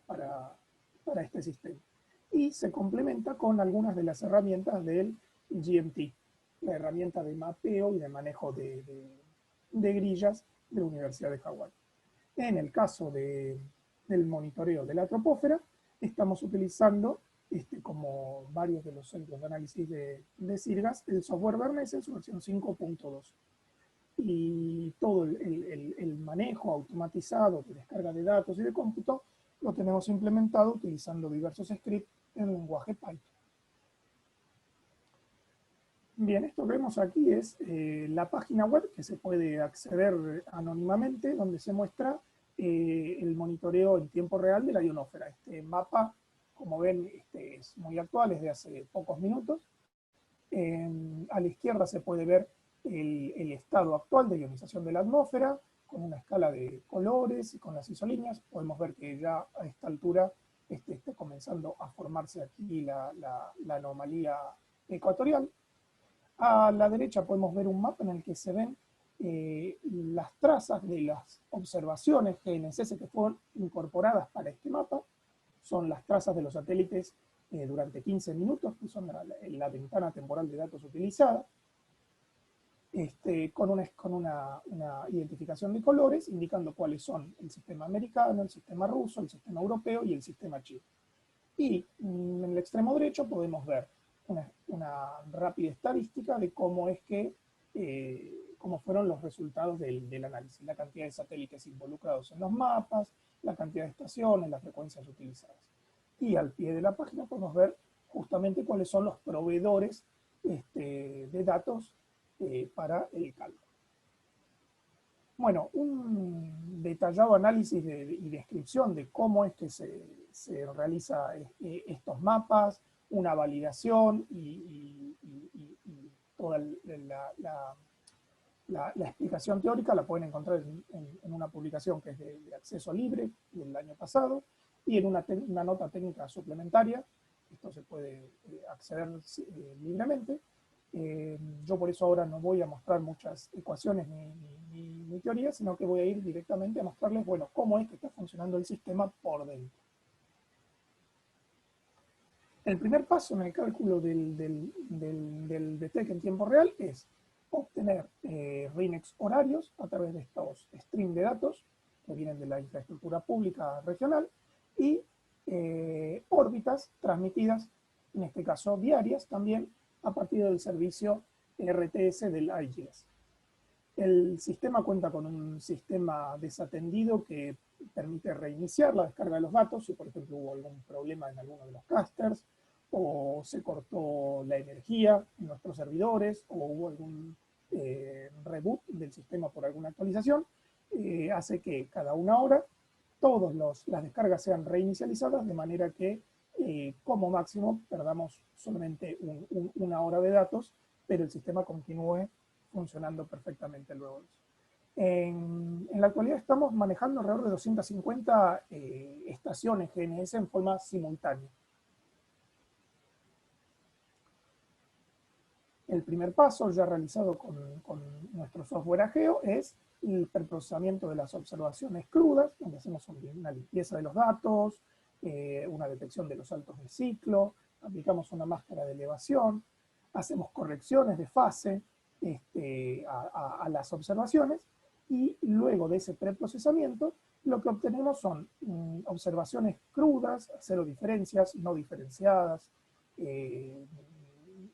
este sistema. Y se complementa con algunas de las herramientas del GMT, la herramienta de mapeo y de manejo de grillas de la Universidad de Hawái. En el caso del monitoreo de la troposfera, estamos utilizando, como varios de los centros de análisis de CIRGAS, el software Bernes en su versión 5.2. Y todo el manejo automatizado de descarga de datos y de cómputo lo tenemos implementado utilizando diversos scripts en el lenguaje Python. Bien, esto que vemos aquí es la página web que se puede acceder anónimamente, donde se muestra el monitoreo en tiempo real de la ionosfera. Este mapa, como ven, es muy actual, es de hace pocos minutos. A la izquierda se puede ver el estado actual de ionización de la atmósfera, con una escala de colores y con las isolíneas. Podemos ver que ya a esta altura está comenzando a formarse aquí la anomalía ecuatorial. A la derecha podemos ver un mapa en el que se ven las trazas de las observaciones GNSS que fueron incorporadas para este mapa. Son las trazas de los satélites durante 15 minutos, que son la ventana temporal de datos utilizada, con una identificación de colores, indicando cuáles son el sistema americano, el sistema ruso, el sistema europeo y el sistema chino. Y en el extremo derecho podemos ver una rápida estadística de cómo fueron los resultados del análisis, la cantidad de satélites involucrados en los mapas, la cantidad de estaciones, las frecuencias utilizadas. Y al pie de la página podemos ver justamente cuáles son los proveedores de datos para el cálculo. Bueno, un detallado análisis y descripción de cómo es que se realiza estos mapas, una validación y toda la explicación teórica la pueden encontrar en una publicación que es de acceso libre del año pasado, y en una nota técnica suplementaria. Esto se puede acceder libremente. Yo por eso ahora no voy a mostrar muchas ecuaciones ni teorías, sino que voy a ir directamente a mostrarles, bueno, cómo es que está funcionando el sistema por dentro. El primer paso en el cálculo del DTEC en tiempo real es obtener RINEX horarios a través de estos streams de datos que vienen de la infraestructura pública regional, y órbitas transmitidas, en este caso diarias también, a partir del servicio RTS del IGS. El sistema cuenta con un sistema desatendido que permite reiniciar la descarga de los datos si, por ejemplo, hubo algún problema en alguno de los casters, o se cortó la energía en nuestros servidores, o hubo algún reboot del sistema por alguna actualización. Hace que cada una hora todas las descargas sean reinicializadas, de manera que como máximo perdamos solamente una hora de datos pero el sistema continúe funcionando perfectamente luego de eso. En la actualidad estamos manejando alrededor de 250 estaciones GNS en forma simultánea. El primer paso ya realizado con nuestro software Ageo es el preprocesamiento de las observaciones crudas, donde hacemos una limpieza de los datos, una detección de los saltos de ciclo, aplicamos una máscara de elevación, hacemos correcciones de fase a las observaciones, y luego de ese preprocesamiento lo que obtenemos son observaciones crudas, cero diferencias, no diferenciadas de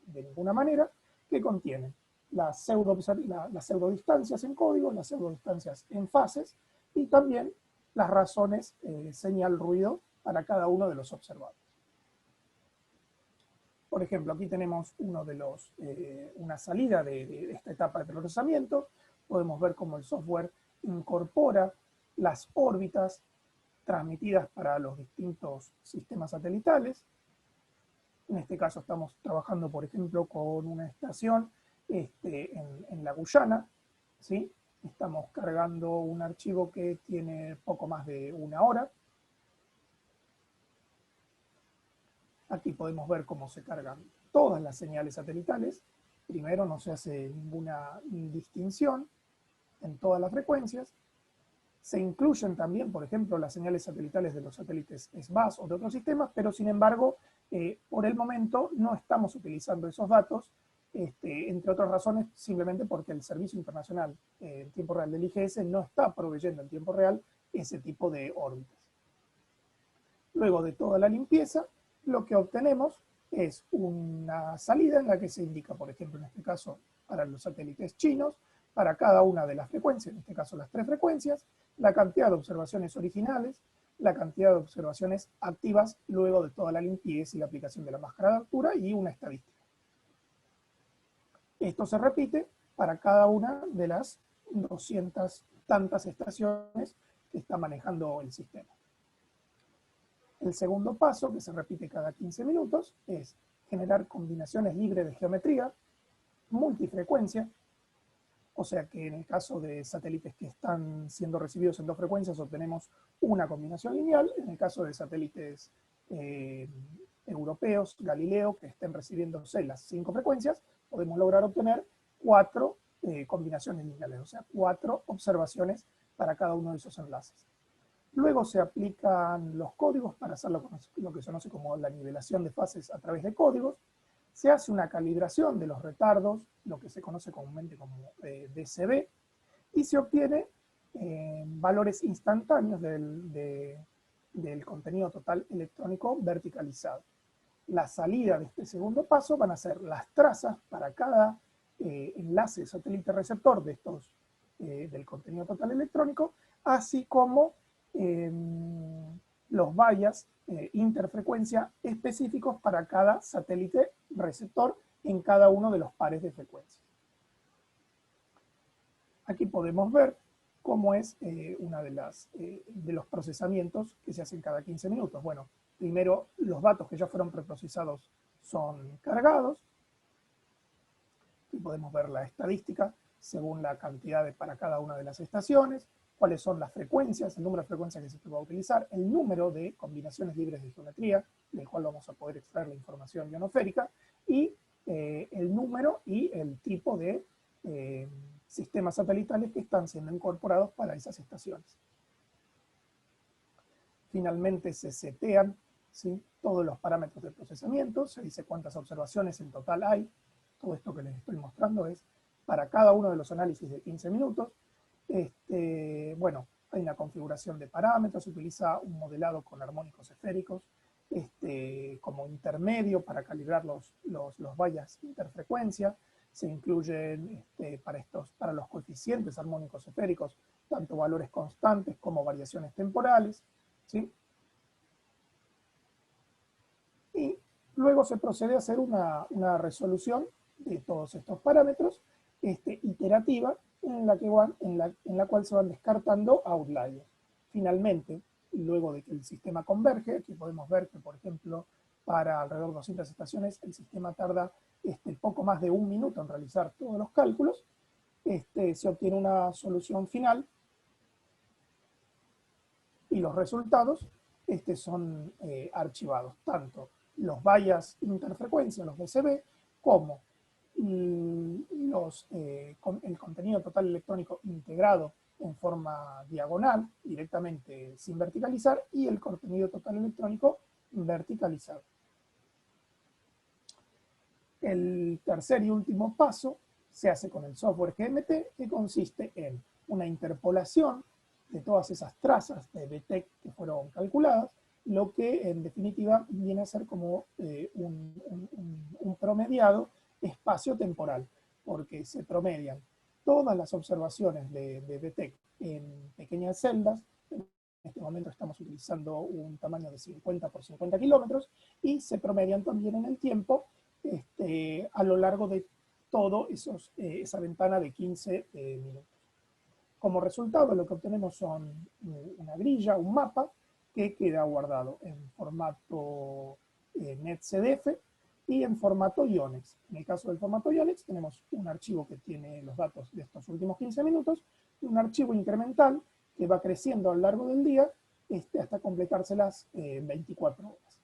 ninguna manera, que contienen las pseudodistancias en código, las pseudodistancias en fases, y también las razones señal-ruido para cada uno de los observados. Por ejemplo, aquí tenemos una salida de esta etapa de procesamiento. Podemos ver cómo el software incorpora las órbitas transmitidas para los distintos sistemas satelitales. En este caso estamos trabajando, por ejemplo, con una estación en la Guyana, ¿sí? Estamos cargando un archivo que tiene poco más de 1 hora. Aquí podemos ver cómo se cargan todas las señales satelitales. Primero no se hace ninguna distinción en todas las frecuencias. Se incluyen también, por ejemplo, las señales satelitales de los satélites SBAS o de otros sistemas, pero sin embargo, por el momento no estamos utilizando esos datos, entre otras razones, simplemente porque el Servicio Internacional en Tiempo Real del IGS no está proveyendo en tiempo real ese tipo de órbitas. Luego de toda la limpieza, lo que obtenemos es una salida en la que se indica, por ejemplo, en este caso, para los satélites chinos, para cada una de las frecuencias, en este caso las 3 frecuencias, la cantidad de observaciones originales, la cantidad de observaciones activas luego de toda la limpieza y la aplicación de la máscara de altura, y una estadística. Esto se repite para cada una de las 200 tantas estaciones que está manejando el sistema. El segundo paso, que se repite cada 15 minutos, es generar combinaciones libres de geometría, multifrecuencia, o sea que en el caso de satélites que están siendo recibidos en 2 frecuencias obtenemos una combinación lineal. En el caso de satélites europeos, Galileo, que estén recibiéndose las 5 frecuencias, podemos lograr obtener 4 combinaciones lineales, o sea, 4 observaciones para cada uno de esos enlaces. Luego se aplican los códigos para hacer lo que se conoce como la nivelación de fases a través de códigos. Se hace una calibración de los retardos, lo que se conoce comúnmente como DCB, y se obtiene valores instantáneos del contenido total electrónico verticalizado. La salida de este segundo paso van a ser las trazas para cada enlace satélite-receptor de del contenido total electrónico, así como los vallas interfrecuencia específicos para cada satélite receptor en cada uno de los pares de frecuencias. Aquí podemos ver cómo es una de los procesamientos que se hacen cada 15 minutos. Bueno, primero los datos que ya fueron preprocesados son cargados. Aquí podemos ver la estadística según la cantidad para cada una de las estaciones, cuáles son las frecuencias, el número de frecuencias que se va a utilizar, el número de combinaciones libres de geometría, del cual vamos a poder extraer la información ionosférica, y el número y el tipo de sistemas satelitales que están siendo incorporados para esas estaciones. Finalmente se setean, ¿sí?, todos los parámetros de procesamiento, se dice cuántas observaciones en total hay. Todo esto que les estoy mostrando es para cada uno de los análisis de 15 minutos. Bueno, hay una configuración de parámetros, se utiliza un modelado con armónicos esféricos como intermedio para calibrar los vallas interfrecuencia. Se incluyen para los coeficientes armónicos esféricos tanto valores constantes como variaciones temporales, ¿sí? Y luego se procede a hacer una resolución de todos estos parámetros iterativa, en la cual se van descartando outliers. Finalmente, luego de que el sistema converge, aquí podemos ver que, por ejemplo, para alrededor de 200 estaciones. El sistema tarda poco más de 1 minuto en realizar todos los cálculos. Se obtiene una solución final y los resultados son archivados, tanto los bias interfrecuencia, los BCB, como el contenido total electrónico integrado en forma diagonal, directamente sin verticalizar, y el contenido total electrónico verticalizado. El tercer y último paso se hace con el software GMT, que consiste en una interpolación de todas esas trazas de BTEC que fueron calculadas, lo que en definitiva viene a ser como un promediado espacio-temporal, porque se promedian todas las observaciones de BTEC en pequeñas celdas. En este momento estamos utilizando un tamaño de 50 por 50 kilómetros, y se promedian también en el tiempo a lo largo de todo esa ventana de 15 minutos. Como resultado, lo que obtenemos son una grilla, un mapa, que queda guardado en formato NetCDF y en formato IONEX. En el caso del formato IONEX tenemos un archivo que tiene los datos de estos últimos 15 minutos, y un archivo incremental que va creciendo a lo largo del día hasta completarse las 24 horas.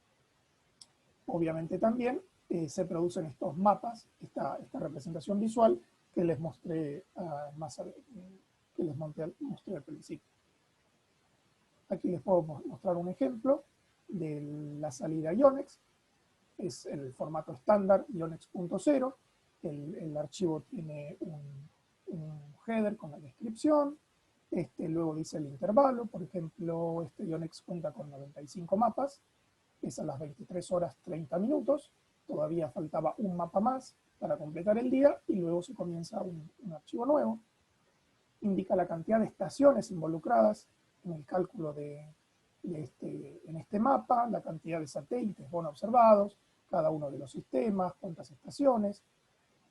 Obviamente también se producen estos mapas, esta representación visual que les mostré mostré al principio. Aquí les puedo mostrar un ejemplo de la salida IONEX. Es el formato estándar IONEX.0. El archivo tiene un header con la descripción. Luego dice el intervalo. Por ejemplo, IONEX cuenta con 95 mapas. Es a las 23 horas 30 minutos. Todavía faltaba un mapa más para completar el día, y luego se comienza un archivo nuevo. Indica la cantidad de estaciones involucradas en el cálculo en este mapa, la cantidad de satélites observados, cada uno de los sistemas, cuántas estaciones.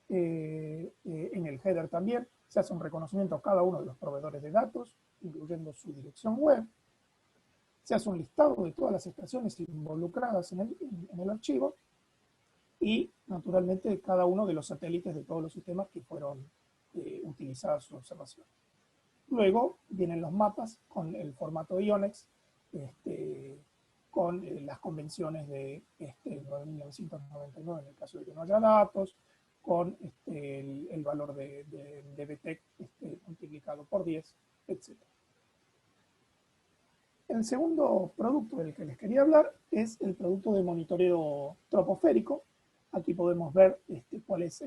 En el header también se hace un reconocimiento a cada uno de los proveedores de datos, incluyendo su dirección web. Se hace un listado de todas las estaciones involucradas en el archivo, y naturalmente cada uno de los satélites de todos los sistemas que fueron utilizadas su observación. Luego vienen los mapas con el formato IONEX, con las convenciones de 9.999 en el caso de que no haya datos, con el valor de BTEC multiplicado por 10, etc. El segundo producto del que les quería hablar es el producto de monitoreo troposférico. Aquí podemos ver cuál es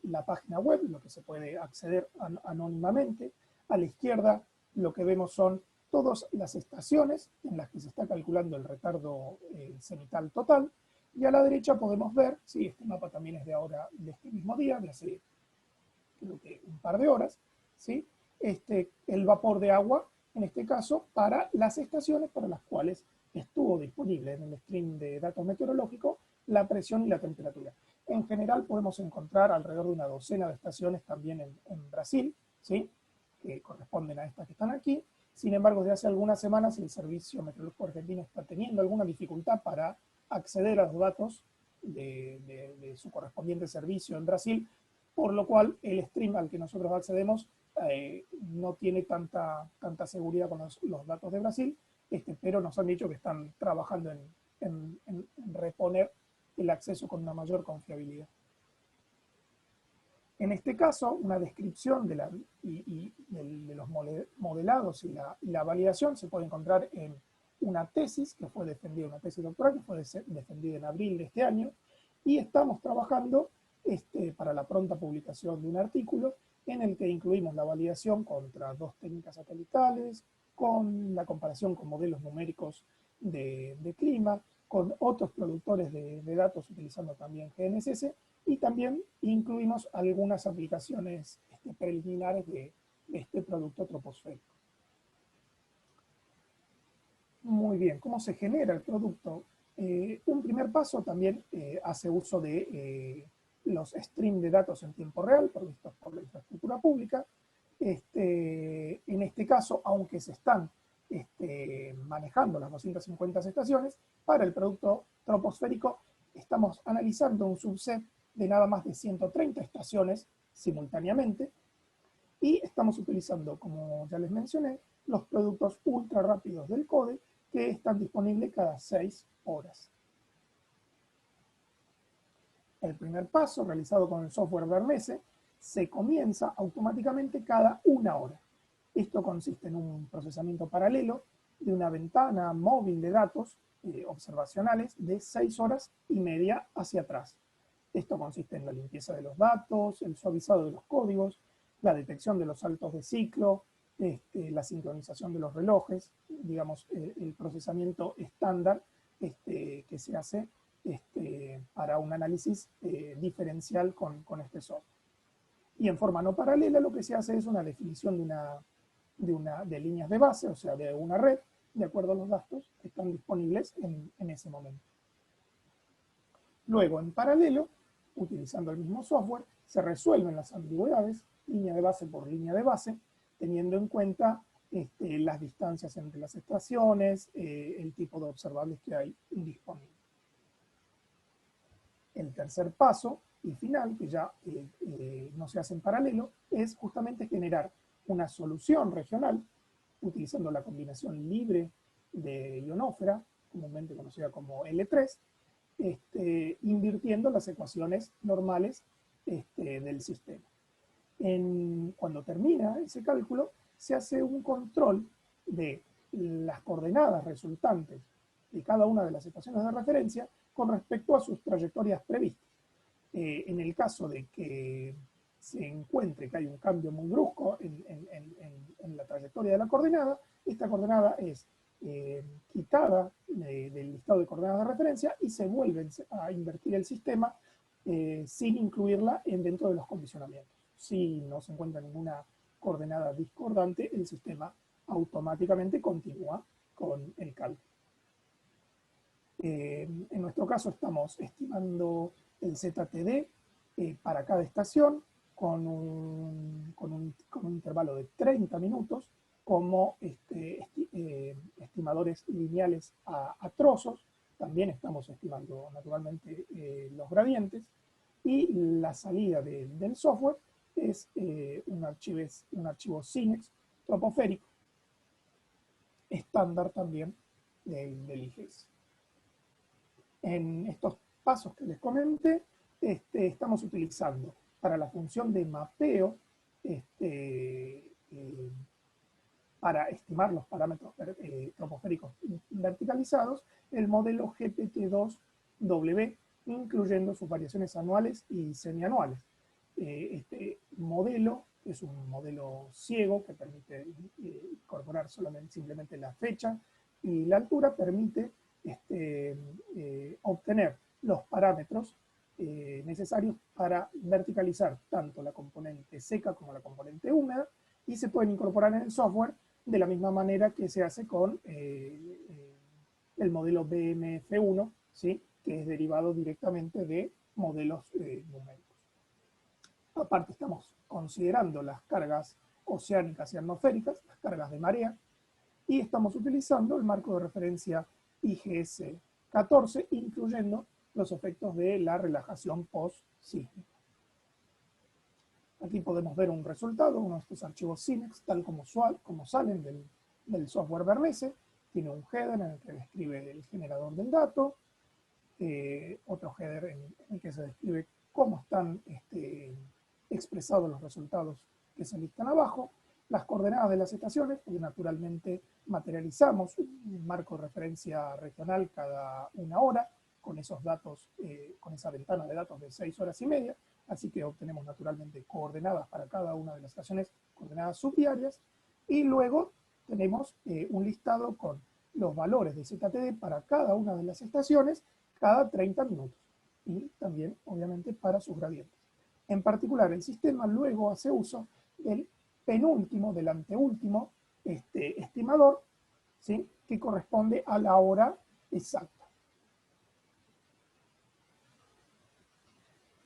la página web, lo que se puede acceder anónimamente. A la izquierda lo que vemos son todas las estaciones en las que se está calculando el retardo cenital total, y a la derecha podemos ver, sí, este mapa también es de ahora, de este mismo día, de hace creo que un par de horas, ¿sí? El vapor de agua, en este caso, para las estaciones para las cuales estuvo disponible en el stream de datos meteorológicos la presión y la temperatura. En general podemos encontrar alrededor de una docena de estaciones también en Brasil, ¿sí?, que corresponden a estas que están aquí. Sin embargo, desde hace algunas semanas el Servicio Meteorológico Argentino está teniendo alguna dificultad para acceder a los datos de su correspondiente servicio en Brasil, por lo cual el stream al que nosotros accedemos no tiene tanta seguridad con los datos de Brasil, pero nos han dicho que están trabajando en reponer el acceso con una mayor confiabilidad. En este caso, una descripción de los modelados y la validación se puede encontrar en una tesis que fue defendida, una tesis doctoral que fue defendida en abril de este año, y estamos trabajando para la pronta publicación de un artículo en el que incluimos la validación contra 2 técnicas satelitales, con la comparación con modelos numéricos de clima, con otros productores de datos utilizando también GNSS, y también incluimos algunas aplicaciones preliminares de este producto troposférico. Muy bien, ¿cómo se genera el producto? Un primer paso también hace uso de los streams de datos en tiempo real provistos por la infraestructura pública. En este caso, aunque se están manejando las 250 estaciones. Para el producto troposférico estamos analizando un subset de nada más de 130 estaciones simultáneamente, y estamos utilizando, como ya les mencioné, los productos ultra rápidos del codec que están disponibles cada 6 horas. El primer paso, realizado con el software Bernese, se comienza automáticamente cada 1 hora. Esto consiste en un procesamiento paralelo de una ventana móvil de datos observacionales de 6 horas y media hacia atrás. Esto consiste en la limpieza de los datos, el suavizado de los códigos, la detección de los saltos de ciclo, la sincronización de los relojes, digamos, el procesamiento estándar que se hace para un análisis diferencial con este software. Y en forma no paralela lo que se hace es una definición de líneas de base, o sea, de una red, de acuerdo a los datos que están disponibles en ese momento. Luego, en paralelo, utilizando el mismo software, se resuelven las ambigüedades, línea de base por línea de base, teniendo en cuenta las distancias entre las estaciones, el tipo de observables que hay disponibles. El tercer paso y final, que ya no se hace en paralelo, es justamente generar una solución regional utilizando la combinación libre de ionosfera, comúnmente conocida como L3, invirtiendo las ecuaciones normales del sistema. Cuando termina ese cálculo, se hace un control de las coordenadas resultantes de cada una de las estaciones de referencia con respecto a sus trayectorias previstas. En el caso de que se encuentre que hay un cambio muy brusco en la trayectoria de la coordenada, esta coordenada es quitada del listado de coordenadas de referencia y se vuelve a invertir el sistema sin incluirla dentro de los condicionamientos. Si no se encuentra ninguna coordenada discordante, el sistema automáticamente continúa con el cálculo. En nuestro caso estamos estimando el ZTD para cada estación con un intervalo de 30 minutos como estimadores lineales a trozos. También estamos estimando naturalmente los gradientes, y la salida del software es un archivo SYNEX troposférico estándar también del IGS. En estos pasos que les comenté, estamos utilizando para la función de mapeo, para estimar los parámetros troposféricos verticalizados, el modelo GPT-2W, incluyendo sus variaciones anuales y semianuales. Este modelo es un modelo ciego que permite incorporar simplemente la fecha, y la altura permite obtener los parámetros necesarios para verticalizar tanto la componente seca como la componente húmeda, y se pueden incorporar en el software de la misma manera que se hace con el modelo BMF1, ¿sí?, que es derivado directamente de modelos numéricos. Aparte, estamos considerando las cargas oceánicas y atmosféricas, las cargas de marea, y estamos utilizando el marco de referencia IGS 14, incluyendo los efectos de la relajación post-sísmica. Aquí podemos ver un resultado, uno de estos archivos SYNEX, tal como salen del software Bernese. Tiene un header en el que describe el generador del dato, otro header en el que se describe cómo están expresados los resultados que se listan abajo, las coordenadas de las estaciones, porque naturalmente materializamos un marco de referencia regional cada 1 hora, con esos datos, con esa ventana de datos de 6 horas y media, así que obtenemos naturalmente coordenadas para cada una de las estaciones, coordenadas subdiarias, y luego tenemos un listado con los valores de ZTD para cada una de las estaciones cada 30 minutos, y también obviamente para sus gradientes. En particular, el sistema luego hace uso del penúltimo, del anteúltimo estimador, ¿sí?, que corresponde a la hora exacta.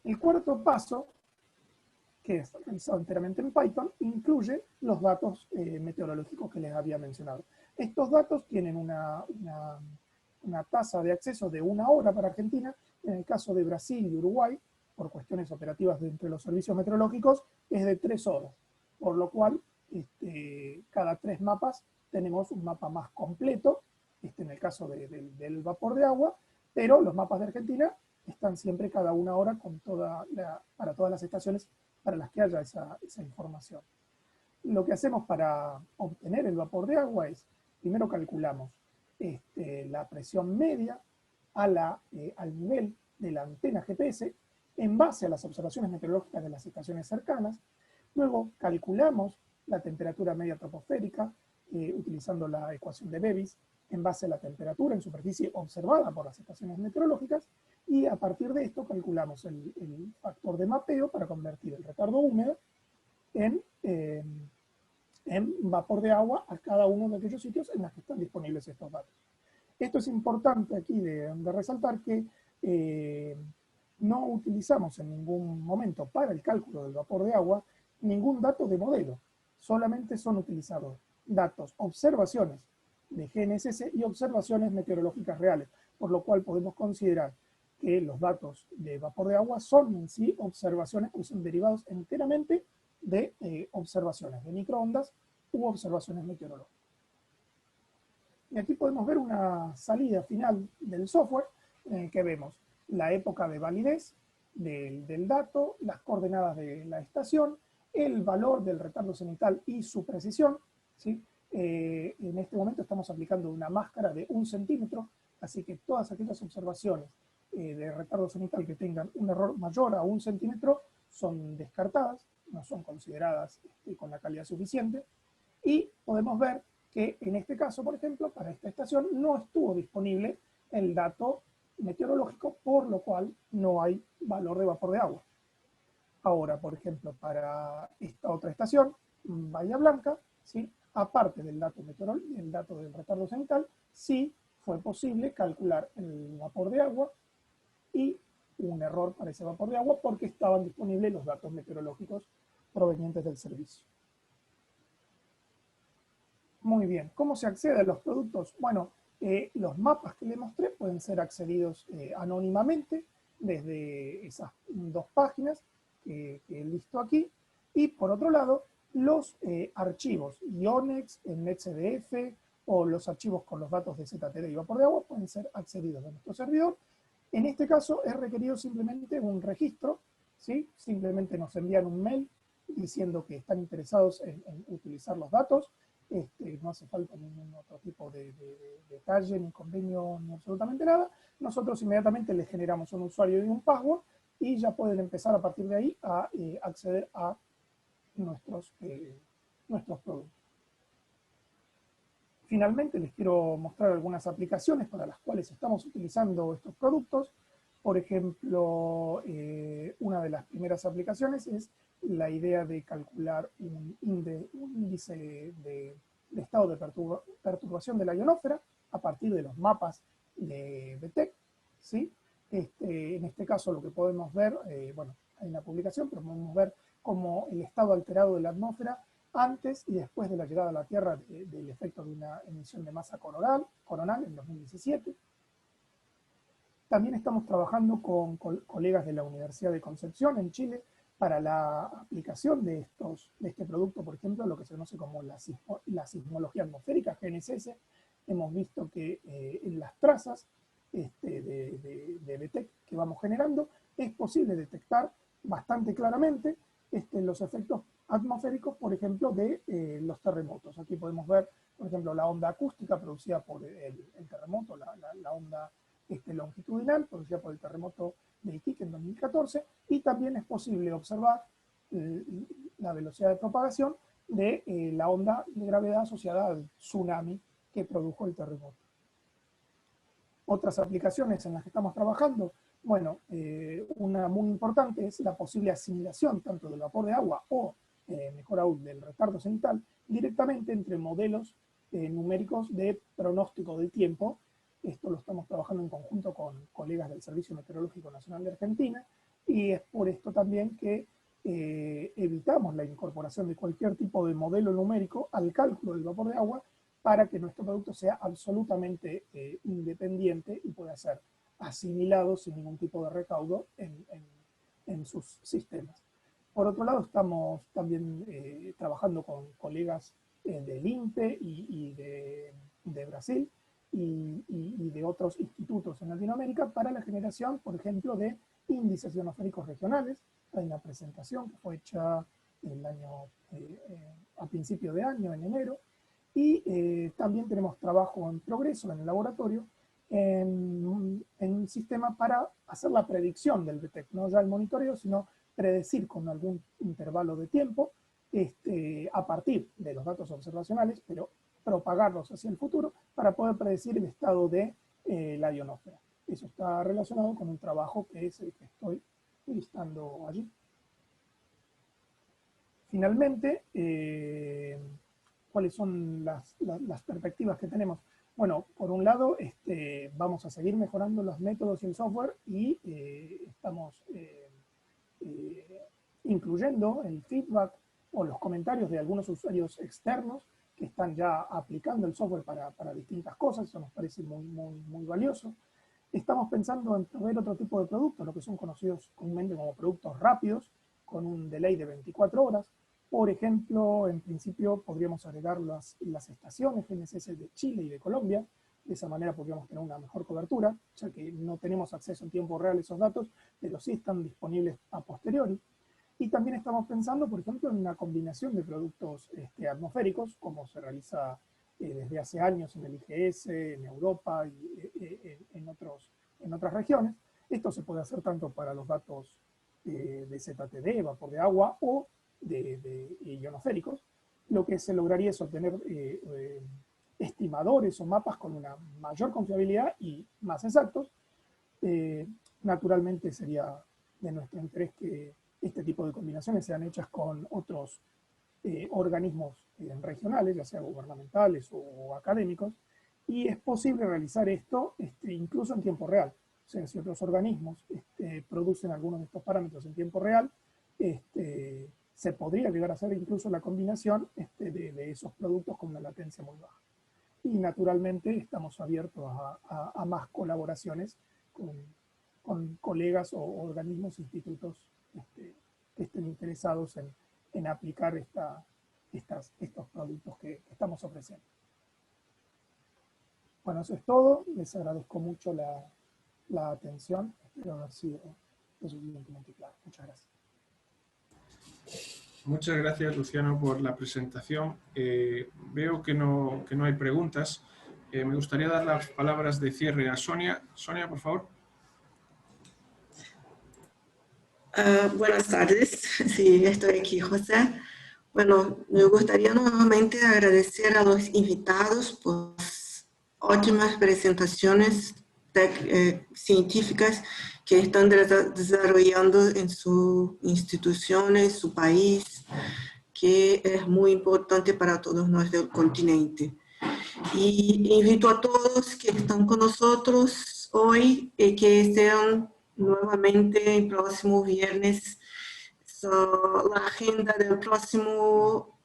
El cuarto paso que es realizado enteramente en Python, incluye los datos meteorológicos que les había mencionado. Estos datos tienen una tasa de acceso de 1 hora para Argentina. En el caso de Brasil y Uruguay, por cuestiones operativas de entre los servicios meteorológicos, es de 3 horas, por lo cual cada 3 mapas tenemos un mapa más completo, en el caso del vapor de agua, pero los mapas de Argentina están siempre cada 1 hora con para todas las estaciones para las que haya esa información. Lo que hacemos para obtener el vapor de agua es, primero calculamos la presión media al nivel de la antena GPS en base a las observaciones meteorológicas de las estaciones cercanas. Luego calculamos la temperatura media troposférica utilizando la ecuación de Bevis en base a la temperatura en superficie observada por las estaciones meteorológicas, y a partir de esto calculamos el factor de mapeo para convertir el retardo húmedo en vapor de agua a cada uno de aquellos sitios en los que están disponibles estos datos. Esto es importante aquí de resaltar que no utilizamos en ningún momento para el cálculo del vapor de agua ningún dato de modelo, solamente son utilizados datos, observaciones de GNSS y observaciones meteorológicas reales, por lo cual podemos considerar que los datos de vapor de agua son en sí observaciones que son derivados enteramente de observaciones de microondas u observaciones meteorológicas. Y aquí podemos ver una salida final del software en el que vemos la época de validez del dato, las coordenadas de la estación, el valor del retardo cenital y su precisión, ¿sí? En este momento estamos aplicando una máscara de 1 centímetro, así que todas aquellas observaciones de retardo cenital que tengan un error mayor a 1 centímetro son descartadas, no son consideradas con la calidad suficiente, y podemos ver que en este caso, por ejemplo, para esta estación no estuvo disponible el dato meteorológico, por lo cual no hay valor de vapor de agua. Ahora, por ejemplo, para esta otra estación, Bahía Blanca, ¿sí? Aparte del dato meteorológico, el dato del retardo cenital, sí fue posible calcular el vapor de agua y un error para ese vapor de agua porque estaban disponibles los datos meteorológicos provenientes del servicio. Muy bien, ¿cómo se accede a los productos? Bueno, los mapas que les mostré pueden ser accedidos anónimamente desde esas 2 páginas que he listo aquí, y por otro lado, los archivos IONEX, NetCDF o los archivos con los datos de ZTD y vapor de agua pueden ser accedidos de nuestro servidor. En este caso es requerido simplemente un registro, ¿sí? Simplemente nos envían un mail diciendo que están interesados en utilizar los datos. No hace falta ningún otro tipo de detalle, ni convenio, ni absolutamente nada. Nosotros inmediatamente les generamos un usuario y un password y ya pueden empezar a partir de ahí a acceder a nuestros productos. Finalmente les quiero mostrar algunas aplicaciones para las cuales estamos utilizando estos productos. Por ejemplo, una de las primeras aplicaciones es la idea de calcular un índice de estado de perturbación de la ionosfera a partir de los mapas de BTEC, ¿sí? En este caso lo que podemos ver, bueno, hay una publicación, pero podemos ver como el estado alterado de la atmósfera antes y después de la llegada a la Tierra del efecto de una emisión de masa coronal en 2017. También estamos trabajando con colegas de la Universidad de Concepción en Chile para la aplicación de este producto, por ejemplo, lo que se conoce como la sismología atmosférica, GNSS. Hemos visto que en las trazas de BTEC que vamos generando es posible detectar bastante claramente los efectos atmosféricos, por ejemplo, de los terremotos. Aquí podemos ver, por ejemplo, la onda acústica producida por el terremoto, la onda longitudinal producida por el terremoto de Iquique en 2014, y también es posible observar la velocidad de propagación de la onda de gravedad asociada al tsunami que produjo el terremoto. Otras aplicaciones en las que estamos trabajando, bueno, una muy importante es la posible asimilación tanto del vapor de agua o, mejor aún, del retardo cenital directamente entre modelos numéricos de pronóstico del tiempo. Esto lo estamos trabajando en conjunto con colegas del Servicio Meteorológico Nacional de Argentina, y es por esto también que evitamos la incorporación de cualquier tipo de modelo numérico al cálculo del vapor de agua para que nuestro producto sea absolutamente independiente y pueda ser asimilado sin ningún tipo de recaudo en sus sistemas. Por otro lado, estamos también trabajando con colegas del INPE y de Brasil y de otros institutos en Latinoamérica para la generación, por ejemplo, de índices ionosféricos regionales. Hay una presentación que fue hecha a principio de año, en enero, y también tenemos trabajo en progreso en el laboratorio en un sistema para hacer la predicción del VTEC, no ya el monitoreo, sino predecir con algún intervalo de tiempo, a partir de los datos observacionales, pero propagarlos hacia el futuro para poder predecir el estado de la ionosfera. Eso está relacionado con un trabajo que es el que estoy listando allí. Finalmente, ¿cuáles son las perspectivas que tenemos? Bueno, por un lado, vamos a seguir mejorando los métodos y el software y estamos incluyendo el feedback o los comentarios de algunos usuarios externos que están ya aplicando el software para distintas cosas. Eso nos parece muy valioso. Estamos pensando en proveer otro tipo de productos, lo que son conocidos comúnmente como productos rápidos, con un delay de 24 horas. Por ejemplo, en principio podríamos agregar las estaciones GNSS de Chile y de Colombia. De esa manera podríamos tener una mejor cobertura, ya que no tenemos acceso en tiempo real a esos datos, pero sí están disponibles a posteriori. Y también estamos pensando, por ejemplo, en una combinación de productos atmosféricos, como se realiza desde hace años en el IGS, en Europa y en otras regiones. Esto se puede hacer tanto para los datos de ZTD, vapor de agua, o de ionosféricos. Lo que se lograría es obtener estimadores o mapas con una mayor confiabilidad y más exactos. Naturalmente sería de nuestro interés que este tipo de combinaciones sean hechas con otros organismos regionales, ya sea gubernamentales o académicos, y es posible realizar esto incluso en tiempo real. O sea, si otros organismos producen algunos de estos parámetros en tiempo real, se podría llegar a hacer incluso la combinación de esos productos con una latencia muy baja. Y naturalmente estamos abiertos a más colaboraciones con colegas o organismos, institutos que estén interesados en aplicar estos productos que estamos ofreciendo. Bueno, eso es todo. Les agradezco mucho la atención. Espero haber sido lo suficientemente claro. Muchas gracias. Muchas gracias, Luciano, por la presentación. Veo que no hay preguntas. Me gustaría dar las palabras de cierre a Sonia. Sonia, por favor. Buenas tardes. Sí, estoy aquí, José. Bueno, me gustaría nuevamente agradecer a los invitados por ótimas presentaciones científicas que están desarrollando en sus instituciones, su país, que es muy importante para todos nosotros del continente. Y invito a todos que están con nosotros hoy que sean nuevamente el próximo viernes. La agenda del próximo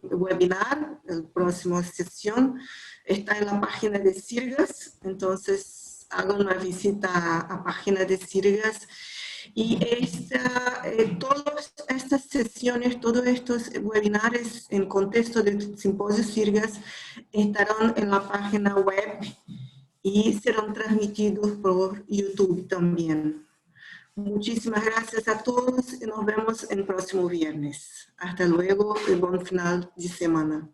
webinar, la próxima sesión, está en la página de CIRGAS. Entonces, hagan una visita a la página de CIRGAS. Y todas estas sesiones, todos estos webinars en contexto del simposio CIRGAS estarán en la página web y serán transmitidos por YouTube también. Muchísimas gracias a todos y nos vemos el próximo viernes. Hasta luego y buen final de semana.